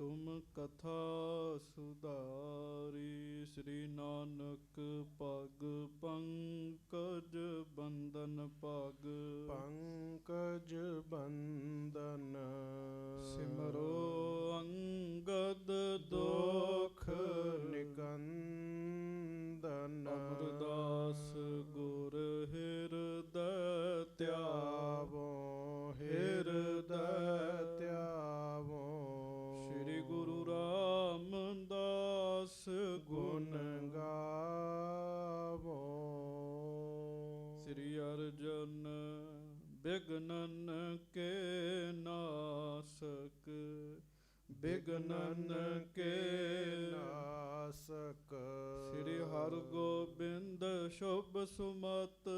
ਤੁਮ ਕਥਾ ਸੁਧਾਰੀ। ਸ੍ਰੀ ਨਾਨਕ ਪਗ ਪੰਕਜ ਬੰਦਨ ਪਗ। ਪੰਕਜ ਬੰਦਨ ਸਿਮਰੋ ਅੰਗਦ ਦੁਖ ਦੋਖ ਨਿਕੰਦਨ। ਅਮਰਦਾਸ ਗੁਰ ਹਿਰਦੈ ਧਿਆਵੋ। ਹਿਰਦੈ ਧਿਆਵੋ। ਸ੍ਰੀ ਗੁਰੂ ਰਾਮਦਾਸ ਗੁਣ ਗੁਣ ਗਾਵੋ। ਸ੍ਰੀ ਅਰਜਨ ਬਿਗਨਨ ਕੇ ਨਾਸਕ। ਬਿਗਨਨ ਕੇ ਨਾਸਕ। ਸ੍ਰੀ ਹਰਗੋਬਿੰਦ ਸ਼ੁਭ ਸੁਮਤ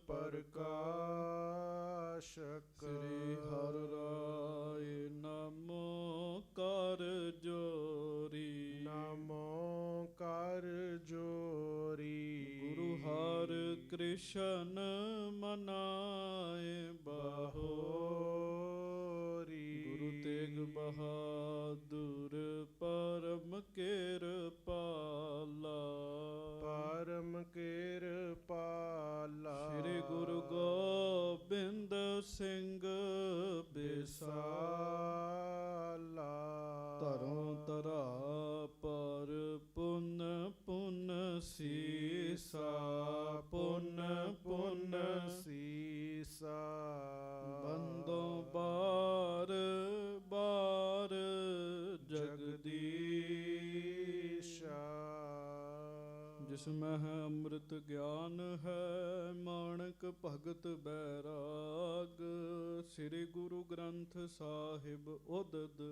ਪ੍ਰਕਾਸ਼ਕ। ਸ੍ਰੀ ਹਰਿ ਰਾਇ ਨਮੋ ਕਰ ਜੋਰੀ। ਨਮੋ ਕਰ ਜੋਰੀ। ਗੁਰੂ ਹਰਿ ਕ੍ਰਿਸ਼ਨ ਮਨਾਏ ਬਹੋਰੀ। ਗੁਰੂ ਤੇਗ ਬਹਾਦੁਰ ਪਰਮ ਕਿਰਪਾਲਾ। ਪਰਮ ਕਿਰਪਾਲਾ। ਸ੍ਰੀ ਗੁਰੂ ਗੋਬਿੰਦ ਸਿੰਘ ਬਿਸਾਲਾ। ਧਰੋਂ ਧਰਾ ਪਰ ਪੁਨ ਪੁਨ ਸੀਸਾ। ਪੁਨ ਪੁਨ ਸੀਸਾ। ਬੰਦੋਂ ਬਾਰ ਬਾਰ ਜਗਦੀਸ਼ਾ। ਜਿਸ ਮਹਿ ਅੰਮ੍ਰਿਤ ਗਿਆਨ ਹੈ ਮਾਣਕ ਭਗਤ ਬੈਰਾਗ। ਸ੍ਰੀ ਗੁਰੂ ਗ੍ਰੰਥ ਸਾਹਿਬ ਉਦਦ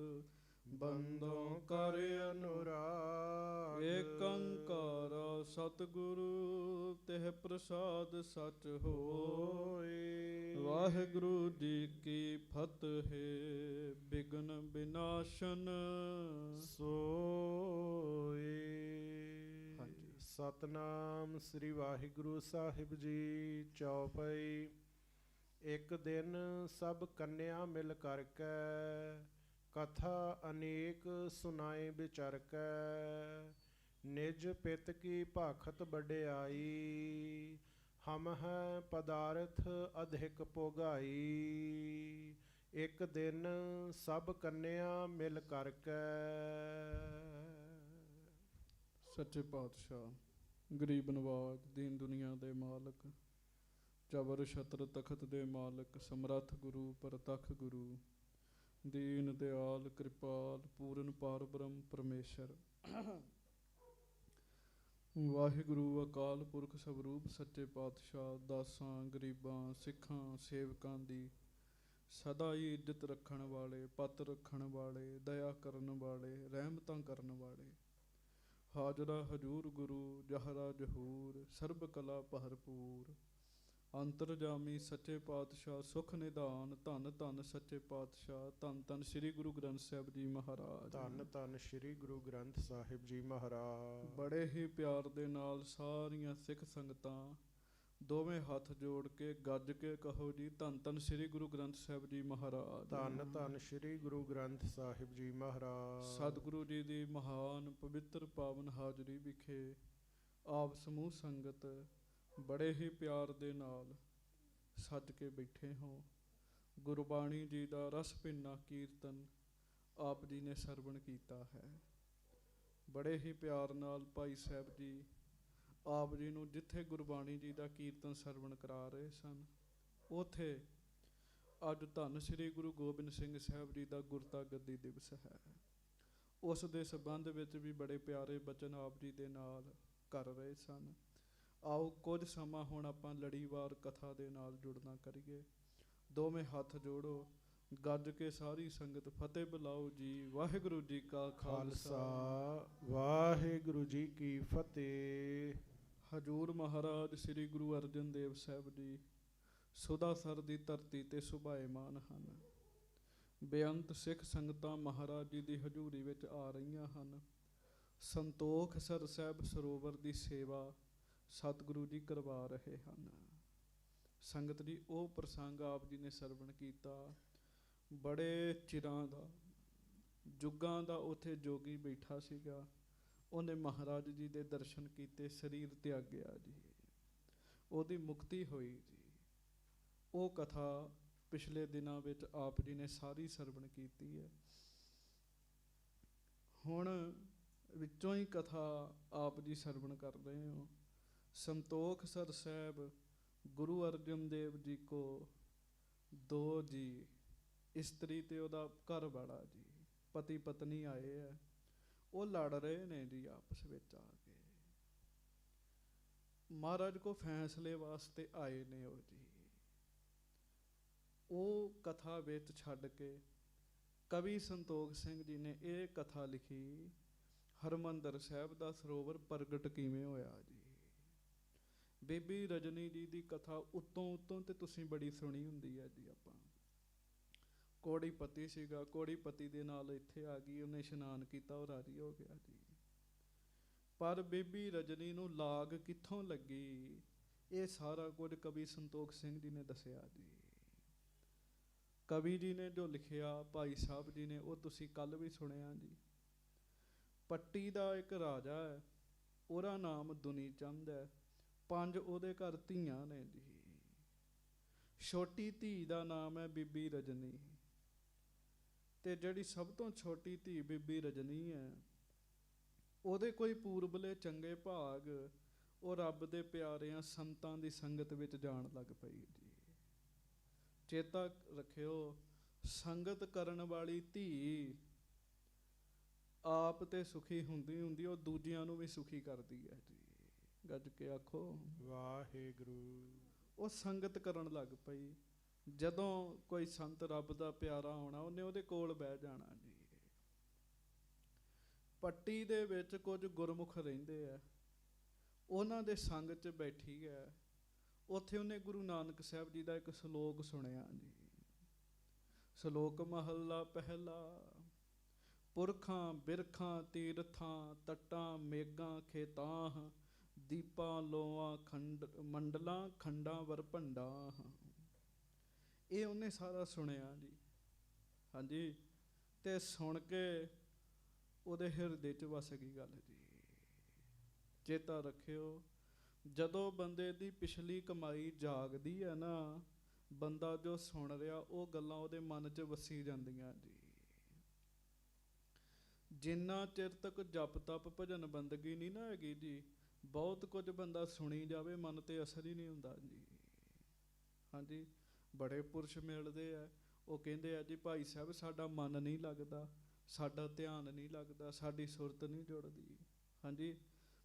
ਬੰਦੋਂ ਕਰ ਅਨੁਰਾਗ। ਏਕ ਓੰਕਾਰ ਸਤਿਗੁਰੂ ਤਿਹ ਪ੍ਰਸਾਦ ਸਚ ਹੋਇ। ਵਾਹਿਗੁਰੂ ਜੀ ਕੀ ਫਤਿਹ। ਬਿਘਨ ਬਿਨਾਸ਼ਨ ਸੋਇ। ਹਾਂਜੀ। ਸਤਨਾਮ ਸ੍ਰੀ ਵਾਹਿਗੁਰੂ ਸਾਹਿਬ ਜੀ। ਚੌਪਈ। ਇੱਕ ਦਿਨ ਸਭ ਕੰਨਿਆ ਮਿਲ ਕਰਕੇ ਕਥਾ ਅਨੇਕ ਸੁਨਾਏ ਵਿਚਰਕੈ। ਨਿਜ ਪਿਤ ਕੀ ਭਾਖਤ ਵਡਿਆਈ। ਹਮ ਹੈ ਪਦਾਰਥ ਅਧਿਕ ਭੋਗਾਈ। ਇੱਕ ਦਿਨ ਸਭ ਕੰਨਿਆ ਮਿਲ ਕਰਕੇ। ਸੱਚੇ ਪਾਤਸ਼ਾਹ ਗਰੀਬ ਨਵਾਜ ਦੀਨ ਦੁਨੀਆ ਦੇ ਮਾਲਕ ਜਬਰ ਛਤਰ ਤਖਤ ਦੇ ਮਾਲਕ ਸਮਰੱਥ ਗੁਰੂ ਪ੍ਰਤੱਖ ਗੁਰੂ ਦੀਨ ਦਿਆਲ ਕਿਰਪਾਲ ਪੂਰਨ ਪਾਰ ਬ੍ਰਹਮ ਪਰਮੇਸ਼ਰ ਵਾਹਿਗੁਰੂ ਅਕਾਲ ਪੁਰਖ ਸਵਰੂਪ ਸੱਚੇ ਪਾਤਸ਼ਾਹ ਦਾਸਾਂ ਗਰੀਬਾਂ ਸਿੱਖਾਂ ਸੇਵਕਾਂ ਦੀ ਸਦਾ ਹੀ ਇੱਜ਼ਤ ਰੱਖਣ ਵਾਲੇ ਪੱਤ ਰੱਖਣ ਵਾਲੇ ਦਇਆ ਕਰਨ ਵਾਲੇ ਰਹਿਮਤਾਂ ਕਰਨ ਵਾਲੇ ਹਾਜ਼ਰਾ ਹਜੂਰ ਗੁਰੂ ਜਹਰਾ ਜਹੂਰ ਸਰਬ ਕਲਾ ਭਰਪੂਰ ਅੰਤਰਜਾਮੀ ਸੱਚੇ ਪਾਤਸ਼ਾਹ ਸੁਖ ਨਿਧਾਨ ਧੰਨ ਧੰਨ ਸੱਚੇ ਪਾਤਸ਼ਾਹ ਧੰਨ ਧੰਨ ਸ੍ਰੀ ਗੁਰੂ ਗ੍ਰੰਥ ਸਾਹਿਬ ਜੀ ਮਹਾਰਾਜ। ਧੰਨ ਧੰਨ ਸ੍ਰੀ ਗੁਰੂ ਗ੍ਰੰਥ ਸਾਹਿਬ ਜੀ ਮਹਾਰਾਜ। ਬੜੇ ਹੀ ਪਿਆਰ ਦੇ ਨਾਲ ਸਾਰੀਆਂ ਸਿੱਖ ਸੰਗਤਾਂ ਦੋਵੇਂ ਹੱਥ ਜੋੜ ਕੇ ਗੱਜ ਕੇ ਕਹੋ ਜੀ ਧੰਨ ਧੰਨ ਸ੍ਰੀ ਗੁਰੂ ਗ੍ਰੰਥ ਸਾਹਿਬ ਜੀ ਮਹਾਰਾਜ। ਧੰਨ ਧੰਨ ਸ੍ਰੀ ਗੁਰੂ ਗ੍ਰੰਥ ਸਾਹਿਬ ਜੀ ਮਹਾਰਾਜ। ਸਤਿਗੁਰੂ ਜੀ ਦੀ ਮਹਾਨ ਪਵਿੱਤਰ ਪਾਵਨ ਹਾਜ਼ਰੀ ਵਿਖੇ ਆਪ ਸਮੂਹ ਸੰਗਤ ਬੜੇ ਹੀ ਪਿਆਰ ਦੇ ਨਾਲ ਸੱਜ ਕੇ ਬੈਠੇ ਹੋ। ਗੁਰਬਾਣੀ ਜੀ ਦਾ ਰਸ ਭਿੰਨਾ ਕੀਰਤਨ ਆਪ ਜੀ ਨੇ ਸਰਵਣ ਕੀਤਾ ਹੈ। ਬੜੇ ਹੀ ਪਿਆਰ ਨਾਲ ਭਾਈ ਸਾਹਿਬ ਜੀ ਆਪ ਜੀ ਨੂੰ ਜਿੱਥੇ ਗੁਰਬਾਣੀ ਜੀ ਦਾ ਕੀਰਤਨ ਸਰਵਣ ਕਰਾ ਰਹੇ ਸਨ ਉੱਥੇ ਅੱਜ ਧੰਨ ਸ੍ਰੀ ਗੁਰੂ ਗੋਬਿੰਦ ਸਿੰਘ ਸਾਹਿਬ ਜੀ ਦਾ ਗੁਰਤਾ ਗੱਦੀ ਦਿਵਸ ਹੈ। ਉਸ ਦੇ ਸੰਬੰਧ ਵਿੱਚ ਵੀ ਬੜੇ ਪਿਆਰੇ ਬਚਨ ਆਪ ਜੀ ਦੇ ਨਾਲ ਕਰ ਰਹੇ ਸਨ। ਆਓ ਕੁਝ ਸਮਾਂ ਹੁਣ ਆਪਾਂ ਲੜੀਵਾਰ ਕਥਾ ਦੇ ਨਾਲ ਜੁੜਨਾ ਕਰੀਏ। ਦੋਵੇਂ ਹੱਥ ਜੋੜੋ ਗੱਜ ਕੇ ਸਾਰੀ ਸੰਗਤ ਫਤਿਹ ਬੁਲਾਓ ਜੀ। ਵਾਹਿਗੁਰੂ ਜੀ ਕਾ ਖਾਲਸਾ ਵਾਹਿਗੁਰੂ ਜੀ ਕੀ ਫਤਿਹ। ਹਜੂਰ ਮਹਾਰਾਜ ਸ੍ਰੀ ਗੁਰੂ ਅਰਜਨ ਦੇਵ ਸਾਹਿਬ ਜੀ ਸੁਦਾਸਰ ਦੀ ਧਰਤੀ ਤੇ ਸੁਭਾਏਮਾਨ ਹਨ। ਬੇਅੰਤ ਸਿੱਖ ਸੰਗਤਾਂ ਮਹਾਰਾਜ ਜੀ ਦੀ ਹਜ਼ੂਰੀ ਵਿੱਚ ਆ ਰਹੀਆਂ ਹਨ। ਸੰਤੋਖ ਸਰ ਸਾਹਿਬ ਸਰੋਵਰ ਦੀ ਸੇਵਾ ਸਤਿਗੁਰੂ ਜੀ ਕਰਵਾ ਰਹੇ ਹਨ। ਸੰਗਤ ਜੀ ਉਹ ਪ੍ਰਸੰਗ ਆਪ ਜੀ ਨੇ ਸਰਵਣ ਕੀਤਾ। ਬੜੇ ਚਿਰਾਂ ਦਾ ਜੁਗਾਂ ਦਾ ਉੱਥੇ ਜੋਗੀ ਬੈਠਾ ਸੀਗਾ। ਉਹਨੇ ਮਹਾਰਾਜ ਜੀ ਦੇ ਦਰਸ਼ਨ ਕੀਤੇ, ਸਰੀਰ ਤਿਆਗਿਆ ਜੀ, ਉਹਦੀ ਮੁਕਤੀ ਹੋਈ ਜੀ। ਉਹ ਕਥਾ ਪਿਛਲੇ ਦਿਨਾਂ ਵਿੱਚ ਆਪ ਜੀ ਨੇ ਸਾਰੀ ਸਰਵਣ ਕੀਤੀ ਹੈ। ਹੁਣ ਵਿੱਚੋਂ ਹੀ ਕਥਾ ਆਪ ਜੀ ਸਰਵਣ ਕਰ ਰਹੇ ਹੋ। ਸੰਤੋਖ ਸਰ ਸਾਹਿਬ ਗੁਰੂ ਅਰਜਨ ਦੇਵ ਜੀ ਕੋ ਦੋ ਜੀ, ਇਸਤਰੀ ਤੇ ਉਹਦਾ ਘਰ ਵਾਲਾ ਜੀ, ਪਤੀ ਪਤਨੀ ਆਏ ਹੈ। ਉਹ ਲੜ ਰਹੇ ਨੇ ਜੀ ਆਪਸ ਵਿੱਚ ਆ ਕੇ, ਮਹਾਰਾਜ ਕੋ ਫੈਸਲੇ ਵਾਸਤੇ ਆਏ ਨੇ ਉਹ ਜੀ। ਉਹ ਕਥਾ ਵਿੱਚ ਛੱਡ ਕੇ ਕਵੀ ਸੰਤੋਖ ਸਿੰਘ ਜੀ ਨੇ ਇਹ ਕਥਾ ਲਿਖੀ, ਹਰਿਮੰਦਰ ਸਾਹਿਬ ਦਾ ਸਰੋਵਰ ਪ੍ਰਗਟ ਕਿਵੇਂ ਹੋਇਆ ਜੀ। ਬੀਬੀ ਰਜਨੀ ਜੀ ਦੀ ਕਥਾ ਉੱਤੋਂ ਤੇ ਤੁਸੀਂ ਬੜੀ ਸੁਣੀ ਹੁੰਦੀ ਹੈ ਜੀ। ਆਪਾਂ ਕੋੜੀ ਪਤੀ ਸੀਗਾ, ਕੋੜੀ ਪਤੀ ਦੇ ਨਾਲ ਇੱਥੇ ਆ ਗਈ, ਉਹਨੇ ਇਸ਼ਨਾਨ ਕੀਤਾ, ਉਹ ਰਾਜੀ ਹੋ ਗਿਆ ਜੀ। ਪਰ ਬੀਬੀ ਰਜਨੀ ਨੂੰ ਲਾਗ ਕਿੱਥੋਂ ਲੱਗੀ, ਇਹ ਸਾਰਾ ਕੁਝ ਕਵੀ ਸੰਤੋਖ ਸਿੰਘ ਜੀ ਨੇ ਦੱਸਿਆ ਜੀ। ਕਵੀ ਜੀ ਨੇ ਜੋ ਲਿਖਿਆ, ਭਾਈ ਸਾਹਿਬ ਜੀ ਨੇ, ਉਹ ਤੁਸੀਂ ਕੱਲ੍ਹ ਵੀ ਸੁਣਿਆ ਜੀ। ਪੱਟੀ ਦਾ ਇੱਕ ਰਾਜਾ ਹੈ, ਉਹਦਾ ਨਾਮ ਦੁਨੀ ਚੰਦ ਹੈ। 5 ਉਹਦੇ ਘਰ ਧੀਆਂ ਨੇ ਜੀ। ਛੋਟੀ ਧੀ ਦਾ ਨਾਮ ਹੈ ਬੀਬੀ ਰਜਨੀ, ਤੇ ਜਿਹੜੀ ਸਭ ਤੋਂ ਛੋਟੀ ਧੀ ਬੀਬੀ ਰਜਨੀ ਹੈ, ਉਹਦੇ ਕੋਈ ਪੂਰਬਲੇ ਚੰਗੇ ਭਾਗ, ਉਹ ਰੱਬ ਦੇ ਪਿਆਰਿਆਂ ਸੰਤਾਂ ਦੀ ਸੰਗਤ ਵਿੱਚ ਜਾਣ ਲੱਗ ਪਈ ਜੀ। ਚੇਤਾ ਰੱਖਿਓ, ਸੰਗਤ ਕਰਨ ਵਾਲੀ ਧੀ ਆਪ ਤੇ ਸੁਖੀ ਹੁੰਦੀ ਉਹ ਦੂਜਿਆਂ ਨੂੰ ਵੀ ਸੁਖੀ ਕਰਦੀ ਹੈ ਜੀ। ਗੱਜ ਕੇ ਆਖੋ ਵਾਹਿਗੁਰੂ। ਉਹ ਸੰਗਤ ਕਰਨ ਲੱਗ ਪਈ। ਜਦੋਂ ਕੋਈ ਸੰਤ ਰੱਬ ਦਾ ਪਿਆਰਾ ਹੋਣਾ, ਉਹਨੇ ਉਹਦੇ ਕੋਲ ਬਹਿ ਜਾਣਾ ਜੀ। ਪੱਟੀ ਦੇ ਵਿੱਚ ਕੁਝ ਗੁਰਮੁਖ ਰਹਿੰਦੇ ਆ, ਉਹਨਾਂ ਦੇ ਸੰਗ 'ਚ ਬੈਠੀ ਹੈ। ਉੱਥੇ ਉਹਨੇ ਗੁਰੂ ਨਾਨਕ ਸਾਹਿਬ ਜੀ ਦਾ ਇੱਕ ਸ਼ਲੋਕ ਸੁਣਿਆ ਜੀ। ਸ਼ਲੋਕ ਮਹੱਲਾ ਪਹਿਲਾ। ਪੁਰਖਾਂ ਬਿਰਖਾਂ ਤੀਰਥਾਂ ਤੱਟਾਂ ਮੇਘਾਂ ਖੇਤਾਂ, ਦੀਪਾਂ ਲੋਆਂ ਮੰਡਲਾਂ ਖੰਡਾਂ ਵਰ ਭੰਡਾਂ। ਇਹ ਉਹਨੇ ਸਾਰਾ ਸੁਣਿਆ ਜੀ। ਹਾਂਜੀ, ਤੇ ਸੁਣ ਕੇ ਉਹਦੇ ਹਿਰਦੇ 'ਚ ਵਸ ਗਈ ਗੱਲ ਜੀ। ਚੇਤਾ ਰੱਖਿਓ, ਜਦੋਂ ਬੰਦੇ ਦੀ ਪਿਛਲੀ ਕਮਾਈ ਜਾਗਦੀ ਹੈ ਨਾ, ਬੰਦਾ ਜੋ ਸੁਣ ਰਿਹਾ ਉਹ ਗੱਲਾਂ ਉਹਦੇ ਮਨ 'ਚ ਵਸੀ ਜਾਂਦੀਆਂ ਜੀ। ਜਿੰਨਾ ਚਿਰ ਤੱਕ ਜਪ ਤਪ ਭਜਨ ਬੰਦਗੀ ਨਹੀਂ ਨਾ ਹੈਗੀ ਜੀ, ਬਹੁਤ ਕੁਝ ਬੰਦਾ ਸੁਣੀ ਜਾਵੇ, ਮਨ ਤੇ ਅਸਰ ਹੀ ਨਹੀਂ ਹੁੰਦਾ ਜੀ। ਹਾਂਜੀ, ਬੜੇ ਪੁਰਸ਼ ਮਿਲਦੇ ਆ, ਉਹ ਕਹਿੰਦੇ ਆ ਜੀ ਭਾਈ ਸਾਹਿਬ ਸਾਡਾ ਮਨ ਨਹੀਂ ਲੱਗਦਾ, ਸਾਡਾ ਧਿਆਨ ਨਹੀਂ ਲੱਗਦਾ, ਸਾਡੀ ਸੁਰਤ ਨਹੀਂ ਜੁੜਦੀ। ਹਾਂਜੀ,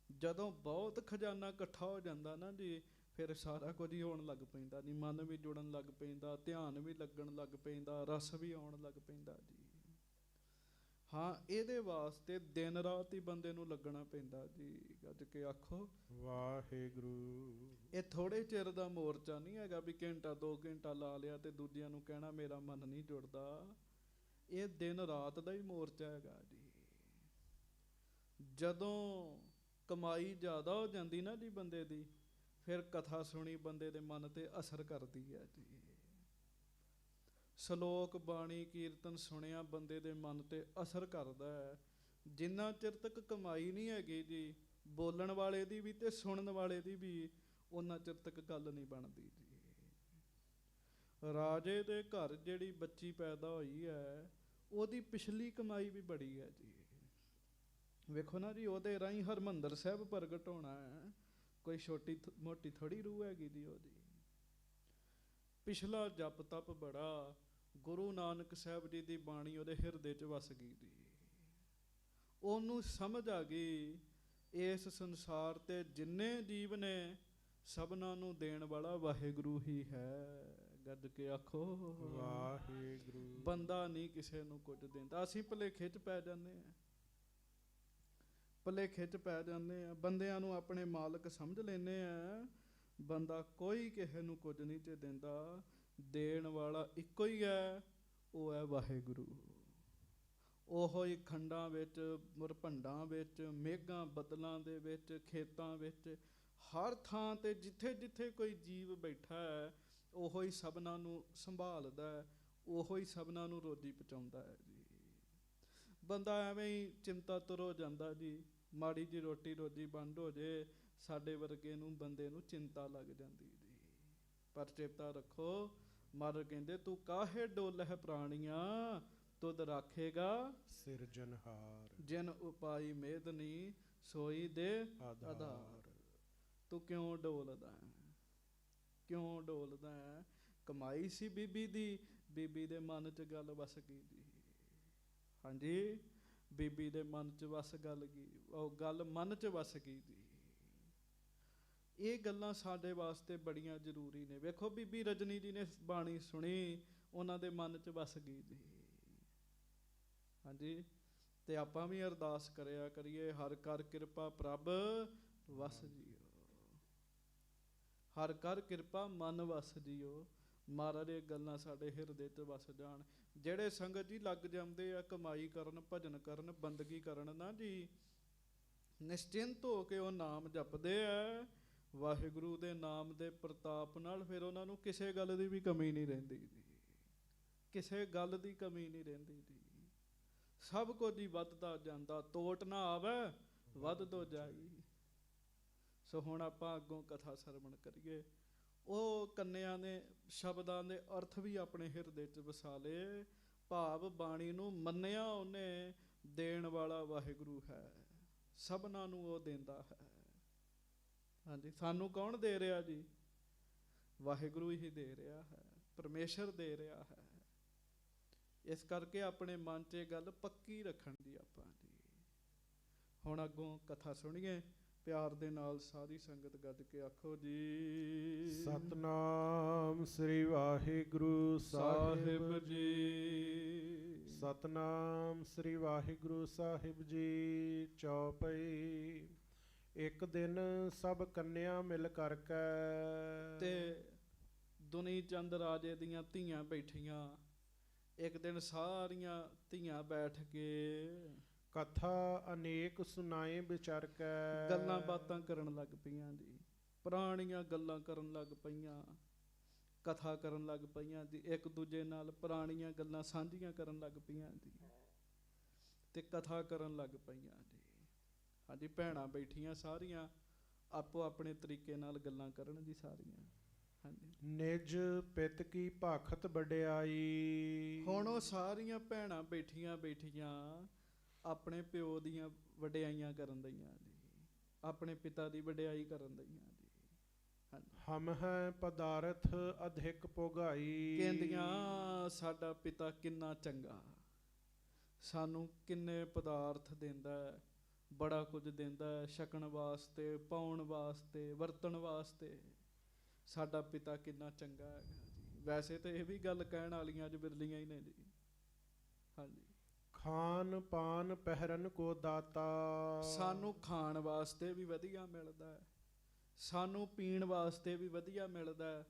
ਜਦੋਂ ਬਹੁਤ ਖਜ਼ਾਨਾ ਇਕੱਠਾ ਹੋ ਜਾਂਦਾ ਨਾ ਜੀ, ਫਿਰ ਸਾਰਾ ਕੁਝ ਹੀ ਹੋਣ ਲੱਗ ਪੈਂਦਾ ਜੀ। ਮਨ ਵੀ ਜੁੜਨ ਲੱਗ ਪੈਂਦਾ, ਧਿਆਨ ਵੀ ਲੱਗਣ ਲੱਗ ਪੈਂਦਾ, ਰਸ ਵੀ ਆਉਣ ਲੱਗ ਪੈਂਦਾ ਜੀ। ਹਾਂ, ਇਹਦੇ ਵਾਸਤੇ ਦਿਨ ਰਾਤ ਹੀ ਬੰਦੇ ਨੂੰ ਲੱਗਣਾ ਪੈਂਦਾ ਜੀ। ਗੱਜ ਕੇ ਆਖੋ ਵਾਹਿਗੁਰੂ। ਇਹ ਥੋੜੇ ਚਿਰ ਦਾ ਮੋਰਚਾ ਨਹੀਂ ਹੈਗਾ ਵੀ ਘੰਟਾ 2 ਘੰਟਾ ਲਾ ਲਿਆ ਤੇ ਦੂਜਿਆਂ ਨੂੰ ਕਹਿਣਾ ਮੇਰਾ ਮਨ ਨਹੀਂ ਜੁੜਦਾ। ਇਹ ਦਿਨ ਰਾਤ ਦਾ ਹੀ ਮੋਰਚਾ ਹੈਗਾ ਜੀ। ਜਦੋਂ ਕਮਾਈ ਜ਼ਿਆਦਾ ਹੋ ਜਾਂਦੀ ਨਾ ਜੀ ਬੰਦੇ ਦੀ, ਫਿਰ ਕਥਾ ਸੁਣੀ ਬੰਦੇ ਦੇ ਮਨ ਤੇ ਅਸਰ ਕਰਦੀ ਹੈ ਜੀ। ਸ਼ਲੋਕ ਬਾਣੀ ਕੀਰਤਨ ਸੁਣਿਆ ਬੰਦੇ ਦੇ ਮਨ ਤੇ ਅਸਰ ਕਰਦਾ ਹੈ। ਜਿੰਨਾ ਚਿਰ ਤੱਕ ਕਮਾਈ ਨਹੀਂ ਹੈਗੀ ਜੀ, ਬੋਲਣ ਵਾਲੇ ਦੀ ਵੀ ਤੇ ਸੁਣਨ ਵਾਲੇ ਦੀ ਵੀ, ਉਹਨਾਂ ਚਿਰ ਤੱਕ ਗੱਲ ਨਹੀਂ ਬਣਦੀ ਜੀ। ਰਾਜੇ ਦੇ ਘਰ ਜਿਹੜੀ ਬੱਚੀ ਪੈਦਾ ਹੋਈ ਹੈ, ਉਹਦੀ ਪਿਛਲੀ ਕਮਾਈ ਵੀ ਬੜੀ ਹੈ ਜੀ। ਵੇਖੋ ਨਾ ਜੀ, ਉਹਦੇ ਰਾਹੀਂ ਹਰਿਮੰਦਰ ਸਾਹਿਬ ਪ੍ਰਗਟ ਹੋਣਾ ਹੈ, ਕੋਈ ਛੋਟੀ ਮੋਟੀ ਥੋੜੀ ਰੂਹ ਹੈਗੀ ਜੀ ਉਹਦੀ। ਪਿਛਲਾ ਜਪ ਤਪ ਬੜਾ, ਗੁਰੂ ਨਾਨਕ ਸਾਹਿਬ ਜੀ ਦੀ ਬਾਣੀ ਉਹਦੇ ਹਿਰਦੇ 'ਚ ਵਸ ਗਈ ਜੀ। ਉਹਨੂੰ ਸਮਝ ਆ ਗਈ ਇਸ ਸੰਸਾਰ ਤੇ ਜਿੰਨੇ ਜੀਵ ਨੇ, ਸਭਨਾਂ ਨੂੰ ਦੇਣ ਵਾਲਾ ਵਾਹਿਗੁਰੂ ਹੀ ਹੈ। ਗੱਜ ਕੇ ਆਖੋ ਵਾਹਿਗੁਰੂ। ਬੰਦਾ ਨਹੀਂ ਕਿਸੇ ਨੂੰ ਕੁਝ ਦਿੰਦਾ। ਅਸੀਂ ਭੁਲੇਖੇ 'ਚ ਪੈ ਜਾਂਦੇ ਹਾਂ, ਭੁਲੇਖੇ 'ਚ ਪੈ ਜਾਂਦੇ ਹਾਂ, ਬੰਦਿਆਂ ਨੂੰ ਆਪਣੇ ਮਾਲਕ ਸਮਝ ਲੈਂਦੇ ਹਾਂ। ਬੰਦਾ ਕੋਈ ਕਿਸੇ ਨੂੰ ਕੁਝ ਨਹੀਂ ਤੇ ਦਿੰਦਾ, ਦੇਣ ਵਾਲਾ ਇੱਕੋ ਹੀ ਹੈ, ਉਹ ਹੈ ਵਾਹਿਗੁਰੂ। ਉਹੋ ਹੀ ਖੰਡਾਂ ਵਿੱਚ, ਮੁਰਭੰਡਾਂ ਵਿੱਚ, ਮੇਘਾਂ ਬੱਦਲਾਂ ਦੇ ਵਿੱਚ, ਖੇਤਾਂ ਵਿੱਚ, ਹਰ ਥਾਂ ਤੇ ਜਿੱਥੇ ਜਿੱਥੇ ਕੋਈ ਜੀਵ ਬੈਠਾ ਹੈ, ਉਹੋ ਹੀ ਸਭਨਾਂ ਨੂੰ ਸੰਭਾਲਦਾ ਹੈ, ਉਹੋ ਹੀ ਸਭਨਾਂ ਨੂੰ ਰੋਜੀ ਪਹੁੰਚਾਉਂਦਾ ਹੈ ਜੀ। ਬੰਦਾ ਐਵੇਂ ਹੀ ਚਿੰਤਾ ਤੁਰ ਹੋ ਜਾਂਦਾ ਜੀ। ਮਾੜੀ ਜੀ ਰੋਟੀ ਰੋਜੀ ਬੰਦ ਹੋ ਜੇ, ਸਾਡੇ ਵਰਗੇ ਨੂੰ ਬੰਦੇ ਨੂੰ ਚਿੰਤਾ ਲੱਗ ਜਾਂਦੀ ਜੀ। ਪਰ ਚੇਤਾ ਰੱਖੋ, ਮਹਾਰਾਜ ਕਹਿੰਦੇ ਤੂੰ ਕਾਹੇ ਡੋਲਹਿ ਪ੍ਰਾਣੀਆਂ, ਤੁਧ ਰਾਖੇਗਾ ਸਿਰਜਨਹਾਰ। ਜਿਨ ਉਪਾਈ ਮੇਦਨੀ, ਸੋਈ ਦੇ ਆਧਾਰ। ਤੂੰ ਕਿਉਂ ਡੋਲਦਾ ਹੈ, ਕਿਉਂ ਡੋਲਦਾ ਹੈ? ਕਮਾਈ ਸੀ ਬੀਬੀ ਦੀ, ਬੀਬੀ ਦੇ ਮਨ 'ਚ ਗੱਲ ਵਸ ਗਈ ਜੀ। ਹਾਂਜੀ, ਬੀਬੀ ਦੇ ਮਨ 'ਚ ਵਸ ਗੱਲ ਗਈ, ਉਹ ਗੱਲ ਮਨ 'ਚ ਵਸ ਗਈ ਜੀ। ਇਹ ਗੱਲਾਂ ਸਾਡੇ ਵਾਸਤੇ ਬੜੀਆਂ ਜ਼ਰੂਰੀ ਨੇ। ਵੇਖੋ ਬੀਬੀ ਰਜਨੀ ਜੀ ਨੇ ਬਾਣੀ ਸੁਣੀ, ਉਹਨਾਂ ਦੇ ਮਨ 'ਚ ਵਸ ਗਈ ਜੀ। ਹਾਂਜੀ, ਤੇ ਆਪਾਂ ਵੀ ਅਰਦਾਸ ਕਰਿਆ ਕਰੀਏ, ਹਰ ਕਰ ਕਿਰਪਾ ਪ੍ਰਭ ਵਸ ਜੀਓ, ਹਰ ਕਰ ਕਿਰਪਾ ਮਨ ਵਸ ਜੀਓ। ਮਹਾਰਾਜ ਇਹ ਗੱਲਾਂ ਸਾਡੇ ਹਿਰਦੇ 'ਚ ਵਸ ਜਾਣ। ਜਿਹੜੇ ਸੰਗਤ ਜੀ ਲੱਗ ਜਾਂਦੇ ਆ ਕਮਾਈ ਕਰਨ, ਭਜਨ ਕਰਨ, ਬੰਦਗੀ ਕਰਨ ਨਾ ਜੀ, ਨਿਸ਼ਚਿੰਤ ਹੋ ਕੇ ਉਹ ਨਾਮ ਜਪਦੇ ਆ, ਵਾਹਿਗੁਰੂ ਦੇ ਨਾਮ ਦੇ ਪ੍ਰਤਾਪ ਨਾਲ ਫਿਰ ਉਹਨਾਂ ਨੂੰ ਕਿਸੇ ਗੱਲ ਦੀ ਵੀ ਕਮੀ ਨਹੀਂ ਰਹਿੰਦੀ ਜੀ, ਕਿਸੇ ਗੱਲ ਦੀ ਕਮੀ ਨਹੀਂ ਰਹਿੰਦੀ ਜੀ। ਸਭ ਕੁਝ ਹੀ ਵੱਧਦਾ ਜਾਂਦਾ, ਤੋਟ ਨਾ ਆਵੇ ਵੱਧਦੋ ਜਾਈ। ਸੋ ਹੁਣ ਆਪਾਂ ਅੱਗੋਂ ਕਥਾ ਸਰਵਣ ਕਰੀਏ। ਉਹ ਕੰਨਿਆਂ ਨੇ ਸ਼ਬਦਾਂ ਦੇ ਅਰਥ ਵੀ ਆਪਣੇ ਹਿਰਦੇ 'ਚ ਵਸਾ ਲਏ। ਭਾਵ ਬਾਣੀ ਨੂੰ ਮੰਨਿਆ ਉਹਨੇ, ਦੇਣ ਵਾਲਾ ਵਾਹਿਗੁਰੂ ਹੈ, ਸਭਨਾਂ ਨੂੰ ਉਹ ਦਿੰਦਾ ਹੈ। ਹਾਂਜੀ, ਸਾਨੂੰ ਕੌਣ ਦੇ ਰਿਹਾ ਜੀ? ਵਾਹਿਗੁਰੂ ਹੀ ਦੇ ਰਿਹਾ ਹੈ, ਪਰਮੇਸ਼ਰ ਦੇ ਰਿਹਾ ਹੈ। ਇਸ ਕਰਕੇ ਆਪਣੇ ਮਨ 'ਚ ਇਹ ਗੱਲ ਪੱਕੀ ਰੱਖਣ ਦੀ ਆਪਾਂ ਜੀ। ਹੁਣ ਅੱਗੋਂ ਕਥਾ ਸੁਣੀਏ ਪਿਆਰ ਦੇ ਨਾਲ, ਸਾਰੀ ਸੰਗਤ ਗੱਜ ਕੇ ਆਖੋ ਜੀ। ਸਤਨਾਮ ਸ੍ਰੀ ਵਾਹਿਗੁਰੂ ਸਾਹਿਬ ਜੀ। ਸਤਨਾਮ ਸ੍ਰੀ ਵਾਹਿਗੁਰੂ ਸਾਹਿਬ ਜੀ। ਚੌਪਈ। ਇੱਕ ਦਿਨ ਸਭ ਕੰਨਿਆ ਮਿਲ ਕਰਕੇ, ਤੇ ਦੁਨੀ ਚੰਦ ਰਾਜੇ ਦੀਆਂ ਧੀਆਂ ਬੈਠੀਆਂ। ਇੱਕ ਦਿਨ ਸਾਰੀਆਂ ਧੀਆਂ ਬੈਠ ਕੇ ਕਥਾ ਅਨੇਕ ਸੁਣਾਏ ਵਿਚਾਰ ਕੇ, ਗੱਲਾਂ ਬਾਤਾਂ ਕਰਨ ਲੱਗ ਪਈਆਂ ਜੀ। ਪੁਰਾਣੀਆਂ ਗੱਲਾਂ ਕਰਨ ਲੱਗ ਪਈਆਂ, ਕਥਾ ਕਰਨ ਲੱਗ ਪਈਆਂ ਜੀ। ਇੱਕ ਦੂਜੇ ਨਾਲ ਪੁਰਾਣੀਆਂ ਗੱਲਾਂ ਸਾਂਝੀਆਂ ਕਰਨ ਲੱਗ ਪਈਆਂ ਜੀ, ਤੇ ਕਥਾ ਕਰਨ ਲੱਗ ਪਈਆਂ ਜੀ। ਹਾਂਜੀ, ਭੈਣਾਂ ਬੈਠੀਆਂ ਸਾਰੀਆਂ, ਆਪੋ ਆਪਣੇ ਤਰੀਕੇ ਨਾਲ ਗੱਲਾਂ ਕਰਨ ਜੀ ਸਾਰੀਆਂ। ਹਾਂਜੀ, ਨਿਜ ਪਿਤ ਕੀ ਭਾਖਤ ਵਡਿਆਈ। ਹੁਣ ਉਹ ਸਾਰੀਆਂ ਭੈਣਾਂ ਬੈਠੀਆਂ ਆਪਣੇ ਪਿਓ ਦੀਆਂ ਵਡਿਆਈਆਂ ਕਰਨ ਦਈਆਂ ਜੀ, ਆਪਣੇ ਪਿਤਾ ਦੀ ਵਡਿਆਈ ਕਰਨ ਦਈਆਂ ਜੀ। ਹਾਂਜੀ, ਹਮ ਹੈ ਪਦਾਰਥ ਅਧਿਕ ਭੋਗਾਈ। ਕਹਿੰਦੀਆਂ ਸਾਡਾ ਪਿਤਾ ਕਿੰਨਾ ਚੰਗਾ, ਸਾਨੂੰ ਕਿੰਨੇ ਪਦਾਰਥ ਦਿੰਦਾ ਹੈ, ਬੜਾ ਕੁਝ ਦਿੰਦਾ ਹੈ, ਛਕਣ ਵਾਸਤੇ, ਪਾਉਣ ਵਾਸਤੇ, ਵਰਤਣ ਵਾਸਤੇ। ਸਾਡਾ ਪਿਤਾ ਕਿੰਨਾ ਚੰਗਾ ਹੈਗਾ ਜੀ। ਵੈਸੇ ਤਾਂ ਇਹ ਵੀ ਗੱਲ ਕਹਿਣ ਵਾਲੀਆਂ ਅੱਜ ਬਿਰਲੀਆਂ ਹੀ ਨੇ ਜੀ। ਹਾਂਜੀ, ਖਾਨ ਪਾਨ ਪਹਿਰਨ ਕੋ ਦਾਤਾ। ਸਾਨੂੰ ਖਾਣ ਵਾਸਤੇ ਵੀ ਵਧੀਆ ਮਿਲਦਾ ਹੈ, ਸਾਨੂੰ ਪੀਣ ਵਾਸਤੇ ਵੀ ਵਧੀਆ ਮਿਲਦਾ ਹੈ,